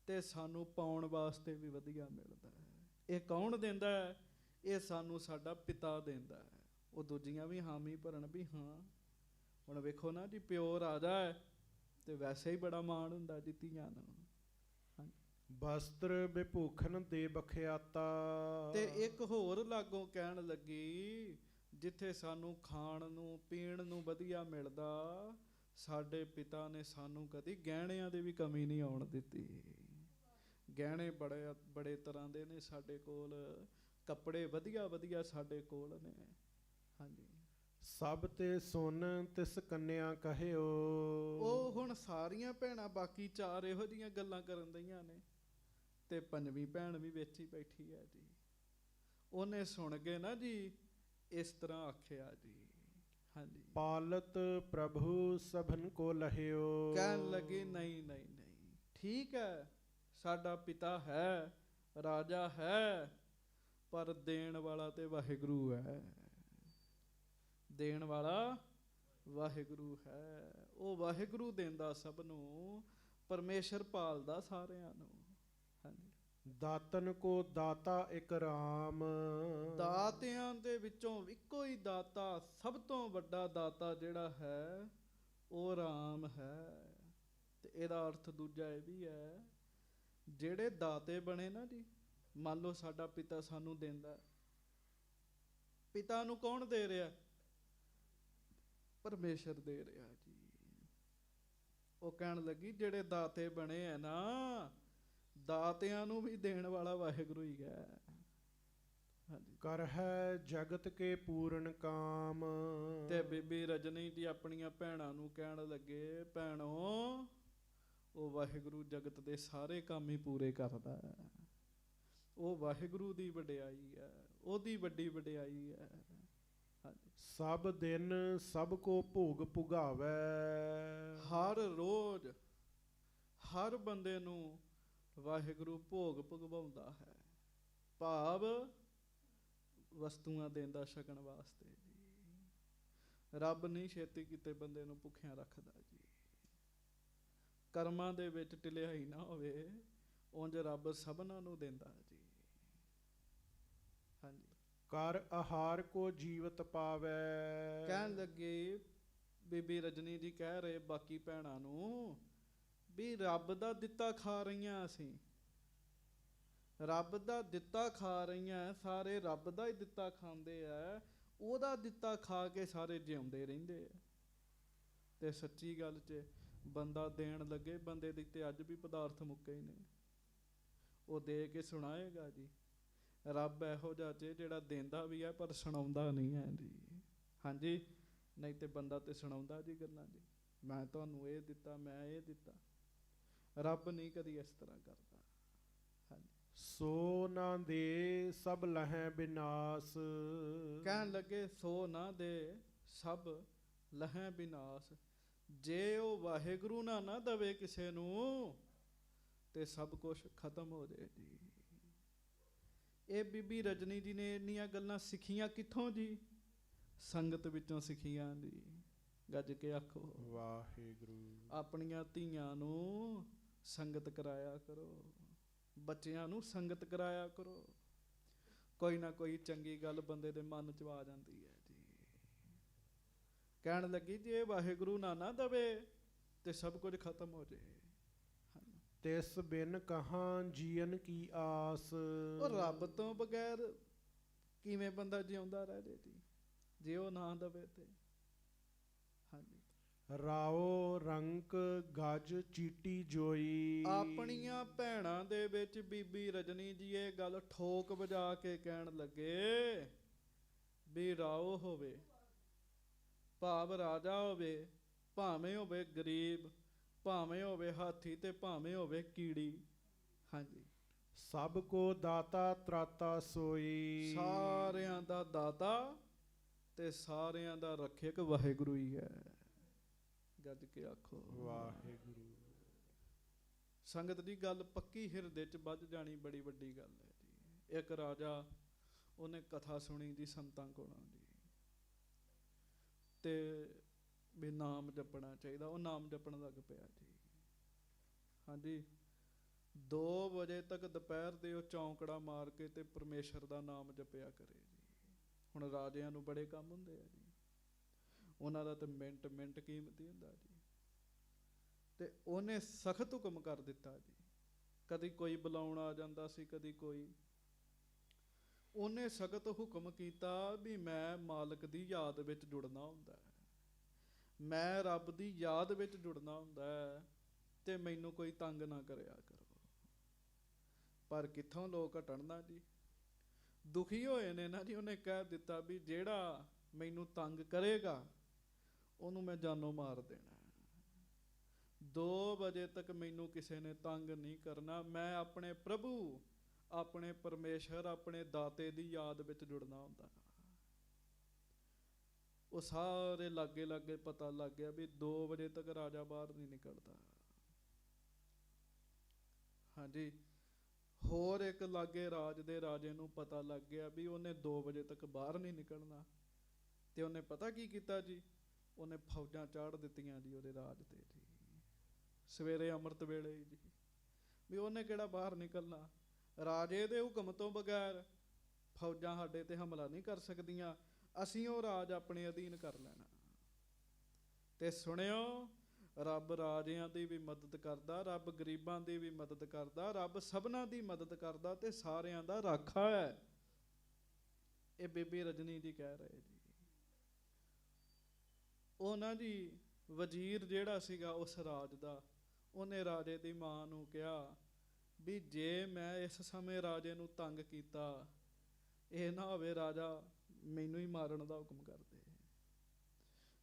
ਤੇ ਸਾਨੂੰ ਪਾਉਣ ਵਾਸਤੇ ਵੀ ਵਧੀਆ ਮਿਲਦਾ ਹੈ। ਇਹ ਕੌਣ ਦਿੰਦਾ ਹੈ? ਇਹ ਸਾਨੂੰ ਸਾਡਾ ਪਿਤਾ ਦਿੰਦਾ ਹੈ। ਉਹ ਦੂਜੀਆਂ ਵੀ ਹਾਮੀ ਭਰਨ ਵੀ ਹਾਂ। ਹੁਣ ਵੇਖੋ ਨਾ ਜੀ, ਪਿਓ ਰਾਜਾ ਹੈ ਤੇ ਵੈਸੇ ਹੀ ਬੜਾ ਮਾਣ ਹੁੰਦਾ ਜੀ ਧੀਆਂ ਨੂੰ। ਵਸਤਰ ਵਿਭੂਖਣ ਦੇ ਬਖਿਆਤਾ। ਤੇ ਇੱਕ ਹੋਰ ਲਾਗੋਂ ਕਹਿਣ ਲੱਗੀ, ਜਿੱਥੇ ਸਾਨੂੰ ਖਾਣ ਨੂੰ ਪੀਣ ਨੂੰ ਵਧੀਆ ਮਿਲਦਾ, ਸਾਡੇ ਪਿਤਾ ਨੇ ਸਾਨੂੰ ਕਦੀ ਗਹਿਣਿਆਂ ਦੀ ਵੀ ਕਮੀ ਨਹੀਂ ਆਉਣ ਦਿੱਤੀ। ਗਹਿਣੇ ਬੜੇ ਤਰ੍ਹਾਂ ਦੇ ਨੇ ਸਾਡੇ ਕੋਲ, ਕੱਪੜੇ ਵਧੀਆ ਵਧੀਆ ਸਾਡੇ ਕੋਲ ਨੇ। ਹਾਂਜੀ, ਸਭ ਤੇ ਸੁਣ ਤਿਸ ਕੰਨਿਆ ਕਹਿਓ। ਉਹ ਹੁਣ ਸਾਰੀਆਂ ਭੈਣਾਂ ਬਾਕੀ ਚਾਰ ਇਹੋ ਜਿਹੀਆਂ ਗੱਲਾਂ ਕਰਨ ਦਈਆਂ ਨੇ, ਤੇ ਪੰਜਵੀਂ ਭੈਣ ਵੀ ਵਿੱਚ ਹੀ ਬੈਠੀ ਹੈ ਜੀ। ਉਹਨੇ ਸੁਣ ਕੇ ਨਾ ਜੀ ਇਸ ਤਰ੍ਹਾਂ ਆਖਿਆ ਜੀ। ਹਾਂਜੀ, ਪਾਲਤ ਪ੍ਰਭੂ ਸਭਨ ਕੋ ਲਹਿਓ। ਕਹਿਣ ਲੱਗੀ ਨਹੀਂ ਨਹੀਂ ਨਹੀਂ, ਠੀਕ ਹੈ, ਸਾਡਾ ਪਿਤਾ ਹੈ, ਰਾਜਾ ਹੈ, ਪਰ ਦੇਣ ਵਾਲਾ ਤੇ ਵਾਹਿਗੁਰੂ ਹੈ। ਦੇਣ ਵਾਲਾ ਵਾਹਿਗੁਰੂ ਹੈ। ਉਹ ਵਾਹਿਗੁਰੂ ਦਿੰਦਾ ਸਭ ਨੂੰ, ਪਰਮੇਸ਼ਰ ਪਾਲਦਾ ਸਾਰਿਆਂ ਨੂੰ। ਹਾਂਜੀ, ਦਾਤਨ ਕੋ ਦਾਤਾ ਇੱਕ ਰਾਮ। ਦਾਤਿਆਂ ਦੇ ਵਿੱਚੋਂ ਇੱਕੋ ਹੀ ਦਾਤਾ, ਸਭ ਤੋਂ ਵੱਡਾ ਦਾਤਾ ਜਿਹੜਾ ਹੈ ਉਹ ਰਾਮ ਹੈ। ਤੇ ਇਹਦਾ ਅਰਥ ਦੂਜਾ ਇਹ ਵੀ ਹੈ, ਜਿਹੜੇ ਦਾਤੇ ਬਣੇ ਨਾ ਜੀ, ਮੰਨ ਲਓ ਸਾਡਾ ਪਿਤਾ ਸਾਨੂੰ ਦਿੰਦਾ, ਪਿਤਾ ਨੂੰ ਕੌਣ ਦੇ ਰਿਹਾ? ਪਰਮੇਸ਼ਰ ਦੇ ਰਿਹਾ ਜੀ। ਉਹ ਕਹਿਣ ਲੱਗੀ ਜਿਹੜੇ ਦਾਤੇ ਬਣੇ ਆ ਨਾ, ਦਾਤਿਆਂ ਨੂੰ ਵੀ ਦੇਣ ਵਾਲਾ ਵਾਹਿਗੁਰੂ ਹੀ ਹੈ। ਹਾਂਜੀ। ਕਰ ਹੈ ਜਗਤ ਕੇ ਪੂਰਨ ਕਾਮ। ਤੇ ਬੀਬੀ ਰਜਨੀ ਜੀ ਆਪਣੀਆਂ ਭੈਣਾਂ ਨੂੰ ਕਹਿਣ ਲੱਗੇ, ਭੈਣੋ ਉਹ ਵਾਹਿਗੁਰੂ ਜਗਤ ਦੇ ਸਾਰੇ ਕੰਮ ਹੀ ਪੂਰੇ ਕਰਦਾ ਹੈ। ਉਹ ਵਾਹਿਗੁਰੂ ਦੀ ਵਡਿਆਈ ਹੈ, ਉਹਦੀ ਵੱਡੀ ਵਡਿਆਈ ਹੈ। ਹਾਂਜੀ। ਸਭ ਦਿਨ ਸਭ ਕੋ ਭੋਗ ਪੁਗਾਵੈ। ਹਰ ਰੋਜ਼ ਹਰ ਬੰਦੇ ਨੂੰ ਵਾਹਿਗੁਰੂ ਭੋਗ ਭਗਵਾਉਂਦਾ ਹੈ, ਭਾਵ ਵਸਤੂਆਂ ਦੇਂਦਾ ਛਕਣ ਵਾਸਤੇ ਜੀ। ਰੱਬ ਨਹੀਂ ਛੇਤੀ ਕਿਤੇ ਬੰਦੇ ਨੂੰ ਭੁੱਖਿਆਂ ਰੱਖਦਾ ਜੀ। ਕਰਮਾਂ ਦੇ ਵਿੱਚ ਢਿਲਾਈ ਨਾ ਹੋਵੇ, ਉਂਝ ਰੱਬ ਸਭਨਾਂ ਨੂੰ ਦਿੰਦਾ ਜੀ। ਹਾਂਜੀ। ਕਰ ਆਹਾਰ ਕੋ ਜੀਵਤ ਪਾਵੈ। ਕਹਿਣ ਲੱਗੇ, ਬੀਬੀ ਰਜਨੀ ਜੀ ਕਹਿ ਰਹੇ ਬਾਕੀ ਭੈਣਾਂ ਨੂੰ ਵੀ ਰੱਬ ਦਾ ਦਿੱਤਾ ਖਾ ਰਹੀਆਂ ਅਸੀਂ, ਰੱਬ ਦਾ ਦਿੱਤਾ ਖਾ ਰਹੀਆਂ, ਸਾਰੇ ਰੱਬ ਦਾ ਹੀ ਦਿੱਤਾ ਖਾਂਦੇ ਆ, ਉਹਦਾ ਦਿੱਤਾ ਖਾ ਕੇ ਸਾਰੇ ਜਿਉਂਦੇ ਰਹਿੰਦੇ ਆ। ਤੇ ਸੱਚੀ ਗੱਲ 'ਚ ਬੰਦਾ ਦੇਣ ਲੱਗੇ, ਬੰਦੇ ਦੀ ਤੇ ਅੱਜ ਵੀ ਪਦਾਰਥ ਮੁੱਕੇ ਹੀ ਨੇ, ਉਹ ਦੇ ਕੇ ਸੁਣਾਏਗਾ ਜੀ। ਰੱਬ ਇਹੋ ਜਿਹਾ ਜਿਹੜਾ ਦੇਂਦਾ ਵੀ ਹੈ ਪਰ ਸੁਣਾਉਂਦਾ ਨਹੀਂ ਹੈ ਜੀ। ਹਾਂਜੀ। ਨਹੀਂ ਤੇ ਬੰਦਾ ਤੇ ਸੁਣਾਉਂਦਾ ਜੀ ਗੱਲਾਂ ਜੀ, ਮੈਂ ਤੁਹਾਨੂੰ ਇਹ ਦਿੱਤਾ, ਮੈਂ ਇਹ ਦਿੱਤਾ। ਰੱਬ ਨਹੀਂ ਕਦੀ ਇਸ ਤਰ੍ਹਾਂ ਕਰਦਾ। ਹਾਂਜੀ। ਸੋ ਨਾ ਦੇ ਸਭ ਲਹੈ ਬਿਨਾਸ਼। ਕਹਿਣ ਲੱਗੇ ਸੋ ਨਾ ਦੇ ਸਭ ਲਹੈ ਬਿਨਾਸ਼। ਜੇ ਉਹ ਵਾਹਿਗੁਰੂ ਨਾ ਦਵੇ ਕਿਸੇ ਨੂੰ ਤੇ ਸਭ ਕੁਛ ਖਤਮ ਹੋ ਜਾਏ ਜੀ। ਇਹ ਬੀਬੀ ਰਜਨੀ ਜੀ ਨੇ ਇੰਨੀਆਂ ਗੱਲਾਂ ਸਿੱਖੀਆਂ ਕਿੱਥੋਂ ਜੀ? ਸੰਗਤ ਵਿੱਚੋਂ ਸਿੱਖੀਆਂ ਜੀ। ਗੱਜ ਕੇ ਆਖੋ ਵਾਹਿਗੁਰੂ। ਆਪਣੀਆਂ ਧੀਆਂ ਨੂੰ ਸੰਗਤ ਕਰਾਇਆ ਕਰੋ, ਬੱਚਿਆਂ ਨੂੰ ਸੰਗਤ ਕਰਾਇਆ ਕਰੋ। ਕੋਈ ਨਾ ਕੋਈ ਚੰਗੀ ਗੱਲ ਬੰਦੇ ਦੇ ਮਨ 'ਚ ਆ ਜਾਂਦੀ ਹੈ ਜੀ। ਕਹਿਣ ਲੱਗੀ ਜੇ ਵਾਹਿਗੁਰੂ ਨਾ ਦਵੇ ਤੇ ਸਭ ਕੁਝ ਖਤਮ ਹੋ ਜਾਏ। ਤਿਸ ਬਿਨ ਕਹਾਂ ਜੀਵਨ ਕੀ ਆਸ। ਉਹ ਰੱਬ ਤੋਂ ਬਗੈਰ ਕਿਵੇਂ ਬੰਦਾ ਜਿਉਂਦਾ ਰਹਿ ਜੇ ਜੀ, ਜੇ ਉਹ ਨਾ ਦਵੇ ਤੇ। ਹਾਂਜੀ। ਰਾਓ ਰੰਕ ਗਜ ਚੀਟੀ ਜੋਈ। ਆਪਣੀਆਂ ਭੈਣਾਂ ਦੇ ਵਿੱਚ ਬੀਬੀ ਰਜਨੀ ਜੀ ਇਹ ਗੱਲ ਠੋਕ ਵਜਾ ਕੇ ਕਹਿਣ ਲੱਗੇ ਵੀ ਰਾਓ ਹੋਵੇ, ਭਾਵ ਰਾਜਾ ਹੋਵੇ, ਭਾਵੇਂ ਹੋਵੇ ਗਰੀਬ, ਭਾਵੇਂ ਹੋਵੇ ਹਾਥੀ ਤੇ ਭਾਵੇਂ ਹੋਵੇ ਕੀੜੀ। ਹਾਂਜੀ। ਸਭ ਕੋ ਦਾਤਾ ਤਰਾਤਾ ਸੋਈ। ਸਾਰਿਆਂ ਦਾ ਦਾਤਾ ਤੇ ਸਾਰਿਆਂ ਦਾ ਰੱਖਿਅਕ ਵਾਹਿਗੁਰੂ ਹੀ ਹੈ। ਗੱਜ ਕੇ ਆਖੋ ਵਾਹਿਗੁਰੂ। ਸੰਗਤ ਦੀ ਗੱਲ ਪੱਕੀ ਹਿਰਦੇ 'ਚ ਵੱਜ ਜਾਣੀ ਬੜੀ ਵੱਡੀ ਗੱਲ ਹੈ ਜੀ। ਇੱਕ ਰਾਜਾ, ਉਹਨੇ ਕਥਾ ਸੁਣੀ ਜੀ ਸੰਤਾਂ ਕੋਲੋਂ ਜੀ, ਤੇ ਵੀ ਨਾਮ ਜਪਣਾ ਚਾਹੀਦਾ। ਉਹ ਨਾਮ ਜਪਣ ਲੱਗ ਪਿਆ ਜੀ। ਹਾਂਜੀ। 2 ਵਜੇ ਤੱਕ ਦੁਪਹਿਰ ਦੇ ਉਹ ਚੌਂਕੜਾ ਮਾਰ ਕੇ ਤੇ ਪਰਮੇਸ਼ਰ ਦਾ ਨਾਮ ਜਪਿਆ ਕਰੇ ਜੀ। ਹੁਣ ਰਾਜਿਆਂ ਨੂੰ ਬੜੇ ਕੰਮ ਹੁੰਦੇ ਆ ਜੀ, ਉਹਨਾਂ ਦਾ ਤੇ ਮਿੰਟ ਮਿੰਟ ਕੀਮਤੀ ਹੁੰਦਾ ਜੀ। ਤੇ ਉਹਨੇ ਸਖਤ ਹੁਕਮ ਕਰ ਦਿੱਤਾ ਜੀ। ਕਦੀ ਕੋਈ ਬੁਲਾਉਣ ਆ ਜਾਂਦਾ ਸੀ, ਕਦੀ ਕੋਈ। ਉਹਨੇ ਸਖਤ ਹੁਕਮ ਕੀਤਾ ਵੀ ਮੈਂ ਮਾਲਕ ਦੀ ਯਾਦ ਵਿੱਚ ਜੁੜਨਾ ਹੁੰਦਾ ਹੈ, ਮੈਂ ਰੱਬ ਦੀ ਯਾਦ ਵਿੱਚ ਜੁੜਨਾ ਹੁੰਦਾ ਹੈ, ਤੇ ਮੈਨੂੰ ਕੋਈ ਤੰਗ ਨਾ ਕਰਿਆ ਕਰੋ। ਪਰ ਕਿੱਥੋਂ ਲੋਕ ਹਟਣ ਨਾ ਜੀ, ਦੁਖੀ ਹੋਏ ਨੇ ਨਾ ਜੀ। ਉਹਨੇ ਕਹਿ ਦਿੱਤਾ ਵੀ ਜਿਹੜਾ ਮੈਨੂੰ ਤੰਗ ਕਰੇਗਾ ਉਹਨੂੰ ਮੈਂ ਜਾਨੋਂ ਮਾਰ ਦੇਣਾ। 2 ਵਜੇ ਤੱਕ ਮੈਨੂੰ ਕਿਸੇ ਨੇ ਤੰਗ ਨਹੀਂ ਕਰਨਾ। ਮੈਂ ਆਪਣੇ ਪ੍ਰਭੂ, ਆਪਣੇ ਪਰਮੇਸ਼ਰ, ਆਪਣੇ ਦਾਤੇ ਦੀ ਯਾਦ ਵਿੱਚ ਜੁੜਨਾ ਹੁੰਦਾ। ਉਹ ਸਾਰੇ ਲਾਗੇ ਲਾਗੇ ਪਤਾ ਲੱਗ ਗਿਆ ਵੀ 2 ਵਜੇ ਤੱਕ ਰਾਜਾ ਬਾਹਰ ਨਹੀਂ ਨਿਕਲਦਾ। ਹਾਂਜੀ। ਹੋਰ ਇੱਕ ਲਾਗੇ ਰਾਜ ਦੇ ਰਾਜੇ ਨੂੰ ਪਤਾ ਲੱਗ ਗਿਆ ਵੀ ਉਹਨੇ 2 ਵਜੇ ਤੱਕ ਬਾਹਰ ਨਹੀਂ ਨਿਕਲਣਾ। ਤੇ ਉਹਨੇ ਪਤਾ ਕੀ ਕੀਤਾ ਜੀ? ਉਹਨੇ ਫੌਜਾਂ ਚਾੜ ਦਿੱਤੀਆਂ ਜੀ ਉਹਦੇ ਰਾਜ ਤੇ ਜੀ, ਸਵੇਰੇ ਅੰਮ੍ਰਿਤ ਵੇਲੇ ਜੀ। ਵੀ ਉਹਨੇ ਕਿਹੜਾ ਬਾਹਰ ਨਿਕਲਣਾ? ਰਾਜੇ ਦੇ ਹੁਕਮ ਤੋਂ ਬਗੈਰ ਫੌਜਾਂ ਸਾਡੇ ਤੇ ਹਮਲਾ ਨਹੀਂ ਕਰ ਸਕਦੀਆਂ, ਅਸੀਂ ਉਹ ਰਾਜ ਆਪਣੇ ਅਧੀਨ ਕਰ ਲੈਣਾ। ਤੇ ਸੁਣਿਓ, ਰੱਬ ਰਾਜਿਆਂ ਦੀ ਵੀ ਮਦਦ ਕਰਦਾ, ਰੱਬ ਗਰੀਬਾਂ ਦੀ ਵੀ ਮਦਦ ਕਰਦਾ, ਰੱਬ ਸਭਨਾਂ ਦੀ ਮਦਦ ਕਰਦਾ ਤੇ ਸਾਰਿਆਂ ਦਾ ਰਾਖਾ ਹੈ। ਇਹ ਬੀਬੀ ਰਜਨੀ ਜੀ ਕਹਿ ਰਹੇ ਜੀ। ਉਹਨਾਂ ਦੀ ਵਜ਼ੀਰ ਜਿਹੜਾ ਸੀਗਾ ਉਸ ਰਾਜ ਦਾ, ਉਹਨੇ ਰਾਜੇ ਦੀ ਮਾਂ ਨੂੰ ਕਿਹਾ ਵੀ ਜੇ ਮੈਂ ਇਸ ਸਮੇਂ ਰਾਜੇ ਨੂੰ ਤੰਗ ਕੀਤਾ, ਇਹ ਨਾ ਹੋਵੇ ਰਾਜਾ ਮੈਨੂੰ ਹੀ ਮਾਰਨ ਦਾ ਹੁਕਮ ਕਰ ਦੇ,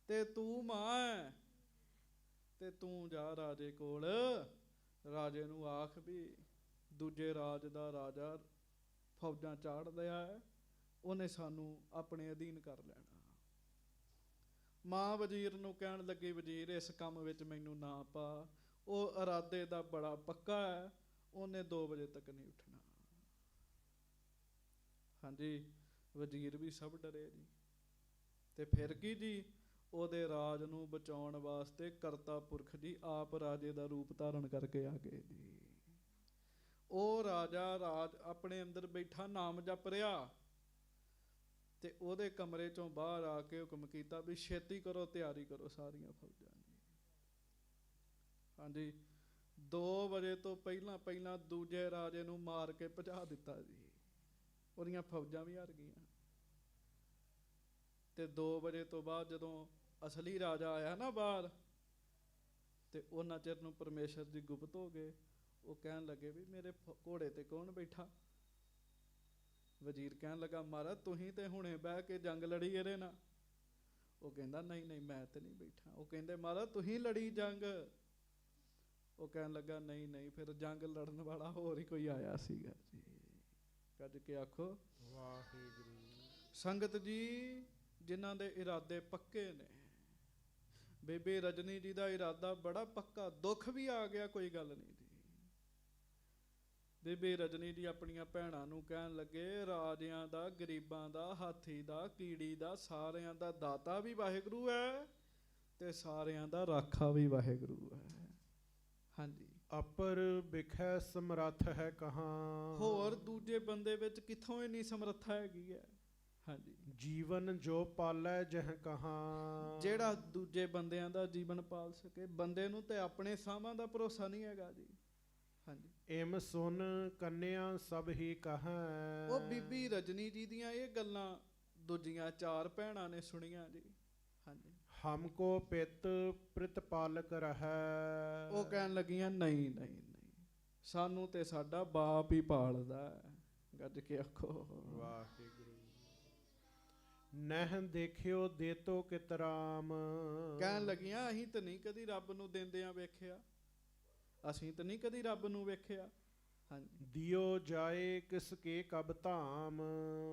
ਤੇ ਤੂੰ ਮਾਂ ਹੈ ਤੇ ਤੂੰ ਜਾ ਰਾਜੇ ਕੋਲ, ਰਾਜੇ ਨੂੰ ਆਖ ਵੀ ਦੂਜੇ ਰਾਜ ਦਾ ਰਾਜਾ ਫੌਜਾਂ ਚਾੜ ਲਿਆ ਹੈ, ਉਹਨੇ ਸਾਨੂੰ ਆਪਣੇ ਅਧੀਨ ਕਰ ਲੈਣਾ। ਮਾਂ ਵਜ਼ੀਰ ਨੂੰ ਕਹਿਣ ਲੱਗੀ, ਵਜ਼ੀਰ ਇਸ ਕੰਮ ਵਿੱਚ ਮੈਨੂੰ ਨਾ ਪਾ, ਉਹ ਇਰਾਦੇ ਦਾ ਬੜਾ ਪੱਕਾ ਹੈ, ਉਹਨੇ 2 ਵਜੇ ਤੱਕ ਨਹੀਂ ਉੱਠਣਾ। ਹਾਂਜੀ, ਵਜ਼ੀਰ ਵੀ ਸਭ ਡਰੇ ਜੀ। ਤੇ ਫਿਰ ਕੀ ਜੀ, ਉਹਦੇ ਰਾਜ ਨੂੰ ਬਚਾਉਣ ਵਾਸਤੇ ਕਰਤਾ ਪੁਰਖ ਜੀ ਆਪ ਰਾਜੇ ਦਾ ਰੂਪ ਧਾਰਨ ਕਰਕੇ ਆ ਗਏ ਜੀ। ਉਹ ਰਾਜਾ ਰਾਜ ਆਪਣੇ ਅੰਦਰ ਬੈਠਾ ਨਾਮ ਜਪ ਰਿਹਾ, ਤੇ ਉਹਦੇ ਕਮਰੇ ਚੋਂ ਬਾਹਰ ਆ ਕੇ ਹੁਕਮ ਕੀਤਾ ਵੀ ਛੇਤੀ ਕਰੋ, ਤਿਆਰੀ ਕਰੋ ਸਾਰੀਆਂ ਫੌਜਾਂ ਦੀ। ਹਾਂਜੀ, 2 ਵਜੇ ਤੋਂ ਪਹਿਲਾਂ ਪਹਿਲਾਂ ਦੂਜੇ ਰਾਜੇ ਨੂੰ ਮਾਰ ਕੇ ਭਜਾ ਦਿੱਤਾ ਜੀ, ਉਹਦੀਆਂ ਫੌਜਾਂ ਵੀ ਹਾਰ ਗਈਆਂ। ਤੇ 2 ਵਜੇ ਤੋਂ ਬਾਅਦ ਜਦੋਂ ਅਸਲੀ ਰਾਜਾ ਆਇਆ ਨਾ ਬਾਹਰ, ਤੇ ਉਹਨਾਂ ਚਿਰ ਨੂੰ ਪਰਮੇਸ਼ਰ ਜੀ ਗੁਪਤ ਹੋ ਗਏ। ਉਹ ਕਹਿਣ ਲੱਗੇ ਵੀ ਮੇਰੇ ਘੋੜੇ ਤੇ ਕੌਣ ਬੈਠਾ? ਵਜ਼ੀਰ ਕਹਿਣ ਲੱਗਾ, ਮਹਾਰਾਜ ਤੁਸੀਂ ਤੇ ਹੁਣੇ ਬਹਿ ਕੇ ਜੰਗ ਲੜੀ ਇਹਦੇ ਨਾਲ। ਉਹ ਕਹਿੰਦਾ ਨਹੀਂ ਨਹੀਂ ਮੈਂ ਤੇ ਨਹੀਂ ਬੈਠਾ। ਉਹ ਕਹਿੰਦੇ ਮਹਾਰਾਜ ਤੁਸੀਂ ਲੜੀ ਜੰਗ। ਉਹ ਕਹਿਣ ਲੱਗਾ ਨਹੀਂ ਨਹੀਂ, ਫਿਰ ਜੰਗ ਲੜਨ ਵਾਲਾ ਹੋਰ ਹੀ ਕੋਈ ਆਇਆ ਸੀਗਾ ਜੀ। ਕੱਜ ਕੇ ਆਖੋ ਵਾਹਿਗੁਰੂ। ਸੰਗਤ ਜੀ, ਜਿਨ੍ਹਾਂ ਦੇ ਇਰਾਦੇ ਪੱਕੇ ਨੇ, ਬੇਬੇ ਰਜਨੀ ਜੀ ਦਾ ਇਰਾਦਾ ਬੜਾ ਪੱਕਾ, ਦੁੱਖ ਵੀ ਆ ਗਿਆ ਕੋਈ ਗੱਲ ਨਹੀਂ ਜੀ। ਬੇਬੇ ਰਜਨੀ ਜੀ ਆਪਣੀਆਂ ਭੈਣਾਂ ਨੂੰ ਕਹਿਣ ਲੱਗੇ, ਰਾਜਿਆਂ ਦਾ, ਗਰੀਬਾਂ ਦਾ, ਹਾਥੀ ਦਾ, ਕੀੜੀ ਦਾ, ਸਾਰਿਆਂ ਦਾ ਦਾਤਾ ਵੀ ਵਾਹਿਗੁਰੂ ਹੈ, ਤੇ ਸਾਰਿਆਂ ਦਾ ਰਾਖਾ ਵੀ ਵਾਹਿਗੁਰੂ ਹੈ। ਹਾਂਜੀ, ਅਪਰ ਬਿਖੈ ਸਮਰੱਥ ਹੈ ਕਹਾਂ, ਹੋਰ ਦੂਜੇ ਬੰਦੇ ਵਿੱਚ ਕਿੱਥੋਂ ਇੰਨੀ ਸਮਰੱਥਾ ਹੈਗੀ ਹੈ। ਹਾਂਜੀ, ਜੀਵਨ ਜੋ ਪਾਲੈ ਜਹ ਕਹਾਂ, ਜਿਹੜਾ ਦੂਜੇ ਬੰਦਿਆਂ ਦਾ ਜੀਵਨ ਪਾਲ ਸਕੇ। ਬੰਦੇ ਨੂੰ ਤੇ ਆਪਣੇ ਸਾਹਾਂ ਦਾ ਭਰੋਸਾ ਨਹੀਂ ਹੈਗਾ ਜੀ। ਹਾਂਜੀ, ਇਮ ਸੁਨ ਕੰਨਿਆ ਸਭ ਹੀ ਕਹੈ। ਉਹ ਬੀਬੀ ਰਜਨੀ ਜੀ ਦੀਆਂ ਇਹ ਗੱਲਾਂ ਦੂਜੀਆਂ 4 ਭੈਣਾਂ ਨੇ ਸੁਣੀਆਂ ਜੀ। ਹਾਂਜੀ, ਹਮਕੋ ਪਿਤ ਪ੍ਰਤਪਾਲਕ ਰਹੈ। ਉਹ ਕਹਿਣ ਲੱਗੀਆਂ ਨਹੀਂ ਨਹੀਂ ਨਹੀਂ, ਸਾਨੂੰ ਤੇ ਸਾਡਾ ਬਾਪ ਹੀ ਪਾਲਦਾ ਹੈ। ਗੱਜ ਕੇ ਆਖੋ ਵਾਹਿਗੁਰੂ। ਨਹਿ ਦੇਖਿਓ ਦੇਤੋ ਕਿਤਰਾਮ। ਕਹਿਣ ਲੱਗੀਆਂ ਅਸੀਂ ਤਾਂ ਨਹੀਂ ਕਦੀ ਰੱਬ ਨੂੰ ਦਿੰਦਿਆਂ ਵੇਖਿਆ, ਅਸੀਂ ਤਾਂ ਨਹੀਂ ਕਦੀ ਰੱਬ ਨੂੰ ਵੇਖਿਆ। ਹਾਂਜੀ, ਦਿਓ ਜਾਏ ਕਿਸ ਕੇ ਕਬ ਧਾਮ।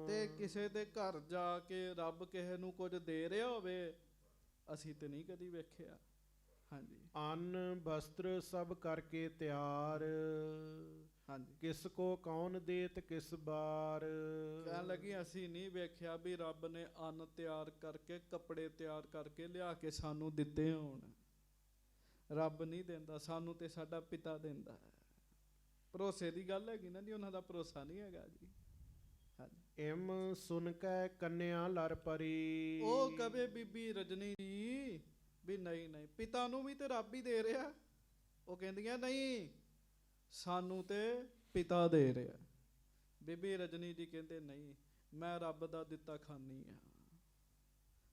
ਤੇ ਕਿਸੇ ਦੇ ਘਰ ਜਾ ਕੇ ਰੱਬ ਕਿਸੇ ਨੂੰ ਕੁਝ ਦੇ ਰਿਹਾ ਹੋਵੇ, ਅਸੀਂ ਤੇ ਨਹੀਂ ਕਦੀ ਵੇਖਿਆ। ਹਾਂਜੀ, ਅੰਨ ਬਸਤਰ ਸਭ ਕਰਕੇ ਤਿਆਰ। ਹਾਂਜੀ, ਕਿਸ ਕੋ ਕੌਣ ਦੇਤ ਕਿਸ ਬਾਰ। ਕਹਿਣ ਲੱਗੀ ਅਸੀਂ ਨਹੀਂ ਵੇਖਿਆ ਵੀ ਰੱਬ ਨੇ ਅੰਨ ਤਿਆਰ ਕਰਕੇ, ਕੱਪੜੇ ਤਿਆਰ ਕਰਕੇ ਲਿਆ ਕੇ ਸਾਨੂੰ ਦਿੱਤੇ ਹੋਣ। ਰੱਬ ਨਹੀਂ ਦਿੰਦਾ, ਸਾਨੂੰ ਤੇ ਸਾਡਾ ਪਿਤਾ ਦਿੰਦਾ ਹੈ। ਭਰੋਸੇ ਦੀ ਗੱਲ ਹੈਗੀ ਨਾ ਜੀ, ਉਹਨਾਂ ਦਾ ਭਰੋਸਾ ਨਹੀਂ ਹੈਗਾ ਜੀ। ਹਾਂਜੀ, ਇਮ ਸੁਨ ਕੈ ਕੰਨਿਆ ਲੜ ਪਰੀ। ਉਹ ਕਵੇ ਬੀਬੀ ਰਜਨੀ ਜੀ ਵੀ ਨਹੀਂ ਨਹੀਂ, ਪਿਤਾ ਨੂੰ ਵੀ ਤੇ ਰੱਬ ਹੀ ਦੇ ਰਿਹਾ। ਉਹ ਕਹਿੰਦੀਆਂ ਨਹੀਂ, ਸਾਨੂੰ ਤੇ ਪਿਤਾ ਦੇ ਰਿਹਾ। ਬੀਬੀ ਰਜਨੀ ਜੀ ਕਹਿੰਦੇ ਨਹੀਂ, ਮੈਂ ਰੱਬ ਦਾ ਦਿੱਤਾ ਖਾਨੀ ਆ,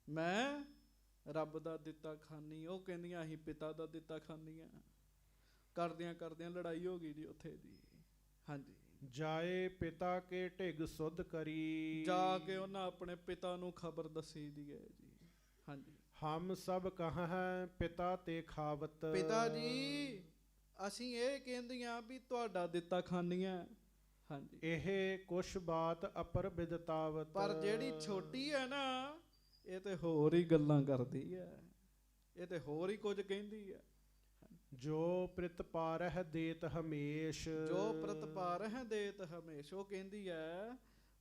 ਮੈਂ ਰੱਬ ਦਾ ਦਿੱਤਾ ਖਾਨੀ। ਉਹ ਕਹਿੰਦੀਆਂ ਅਸੀਂ ਪਿਤਾ ਦਾ ਦਿੱਤਾ ਖਾਨੀਆਂ। ਕਰਦਿਆਂ ਕਰਦਿਆਂ ਲੜਾਈ ਹੋ ਗਈ ਜੀ ਉੱਥੇ ਜੀ। ਹਾਂਜੀ, ਜਾਏ ਪਿਤਾ ਕੇ ਢਿਗ ਸੁਧ ਕਰੀ। ਜਾ ਕੇ ਉਹਨਾਂ ਆਪਣੇ ਪਿਤਾ ਨੂੰ ਖਬਰ ਦੱਸੀ ਦੀ ਹੈ ਜੀ। ਹਾਂਜੀ, ਹਮ ਸਭ ਕਹਾਂ ਪਿਤਾ ਤੇ ਖਾਵਤ। ਪਿਤਾ ਜੀ ਅਸੀਂ ਇਹ ਕਹਿੰਦੀਆਂ ਵੀ ਤੁਹਾਡਾ ਦਿੱਤਾ ਖਾਨੀਆਂ। ਹਾਂਜੀ, ਇਹ ਕੁਛ ਬਾਤ ਅਪਰ ਬਿਦਤਾਵਤ। ਪਰ ਜਿਹੜੀ ਛੋਟੀ ਹੈ ਨਾ, ਇਹ ਤੇ ਹੋਰ ਹੀ ਗੱਲਾਂ ਕਰਦੀ ਹੈ, ਇਹ ਤੇ ਹੋਰ ਹੀ ਕੁਝ ਕਹਿੰਦੀ ਹੈ। ਜੋ ਪ੍ਰਤਪਾਰਹਿ ਦੇਤ ਹਮੇਸ਼। ਜੋ ਪ੍ਰਤਪਾਰਹਿ ਦੇਤ ਹਮੇਸ਼। ਉਹ ਕਹਿੰਦੀ ਹੈ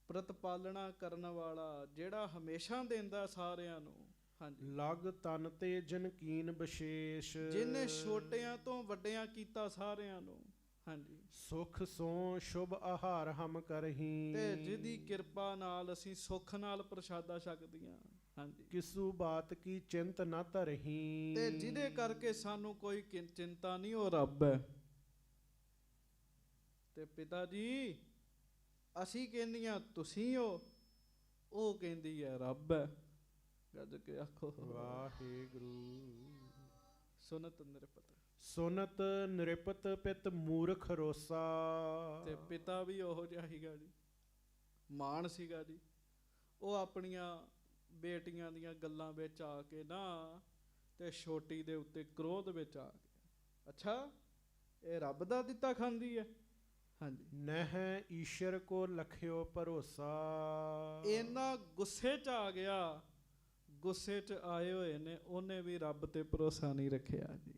ਪ੍ਰਤਪਾਲਣਾ ਕਰਨ ਵਾਲਾ, ਜਿਹੜਾ ਹਮੇਸ਼ਾ ਦਿੰਦਾ ਸਾਰਿਆਂ ਨੂੰ। ਹਾਂਜੀ, ਲਗ ਤਨ ਤੇ ਜਿਨ ਕੀਨ ਵਿਸ਼ੇਸ਼। ਜਿਹਨੇ ਛੋਟਿਆਂ ਤੋਂ ਵੱਡਿਆਂ ਕੀਤਾ ਸਾਰਿਆਂ ਨੂੰ। ਹਾਂਜੀ, ਸੁਖ ਸੋ ਸ਼ੁਭ ਆਹਾਰ ਹਮ ਕਰਹੀ। ਤੇ ਜਿਹਦੀ ਕਿਰਪਾ ਨਾਲ ਅਸੀਂ ਸੁੱਖ ਨਾਲ ਪ੍ਰਸ਼ਾਦਾ ਛਕਦੀਆਂ। ਹਾਂਜੀ, ਕਿਸੂ ਬਾਤ ਕੀ ਚਿੰਤ ਨਾ ਧਰਹੀ। ਤੇ ਜਿਹਦੇ ਕਰਕੇ ਸਾਨੂੰ ਕੋਈ ਚਿੰਤਾ ਨਹੀਂ, ਉਹ ਰੱਬ ਹੈ। ਤੇ ਪਿਤਾ ਜੀ ਅਸੀਂ ਕਹਿੰਦੀਆਂ ਤੁਸੀਂ ਹੋ, ਉਹ ਕਹਿੰਦੀ ਹੈ ਰੱਬ ਹੈ। ਗੱਜ ਕੇ ਆਖੋ ਵਾਹਿਗੁਰੂ। ਸੁਨਤ ਨਿਰਪਤ। ਸੁਨਤ ਨਿਰਪਤ ਪਿਤ ਮੂਰਖ ਰੋਸਾ। ਤੇ ਪਿਤਾ ਵੀ ਉਹੋ ਜਿਹਾ ਸੀਗਾ ਜੀ, ਮਾਨ ਸੀਗਾ ਜੀ। ਉਹ ਆਪਣੀਆਂ ਬੇਟੀਆਂ ਦੀਆਂ ਗੱਲਾਂ ਵਿੱਚ ਆ ਕੇ ਨਾ ਤੇ ਛੋਟੀ ਦੇ ਉੱਤੇ ਕ੍ਰੋਧ ਵਿੱਚ ਆ ਗਿਆ। ਅੱਛਾ, ਇਹ ਰੱਬ ਦਾ ਦਿੱਤਾ ਖਾਂਦੀ ਹੈ। ਹਾਂਜੀ, ਨਹਿ ਈਸ਼ਰ ਕੋ ਲਖਿਓ ਭਰੋਸਾ। ਇਹਨਾਂ ਗੁੱਸੇ 'ਚ ਆ ਗਿਆ। ਗੁੱਸੇ 'ਚ ਆਏ ਹੋਏ ਨੇ, ਉਹਨੇ ਵੀ ਰੱਬ ਤੇ ਭਰੋਸਾ ਨਹੀਂ ਰੱਖਿਆ ਜੀ।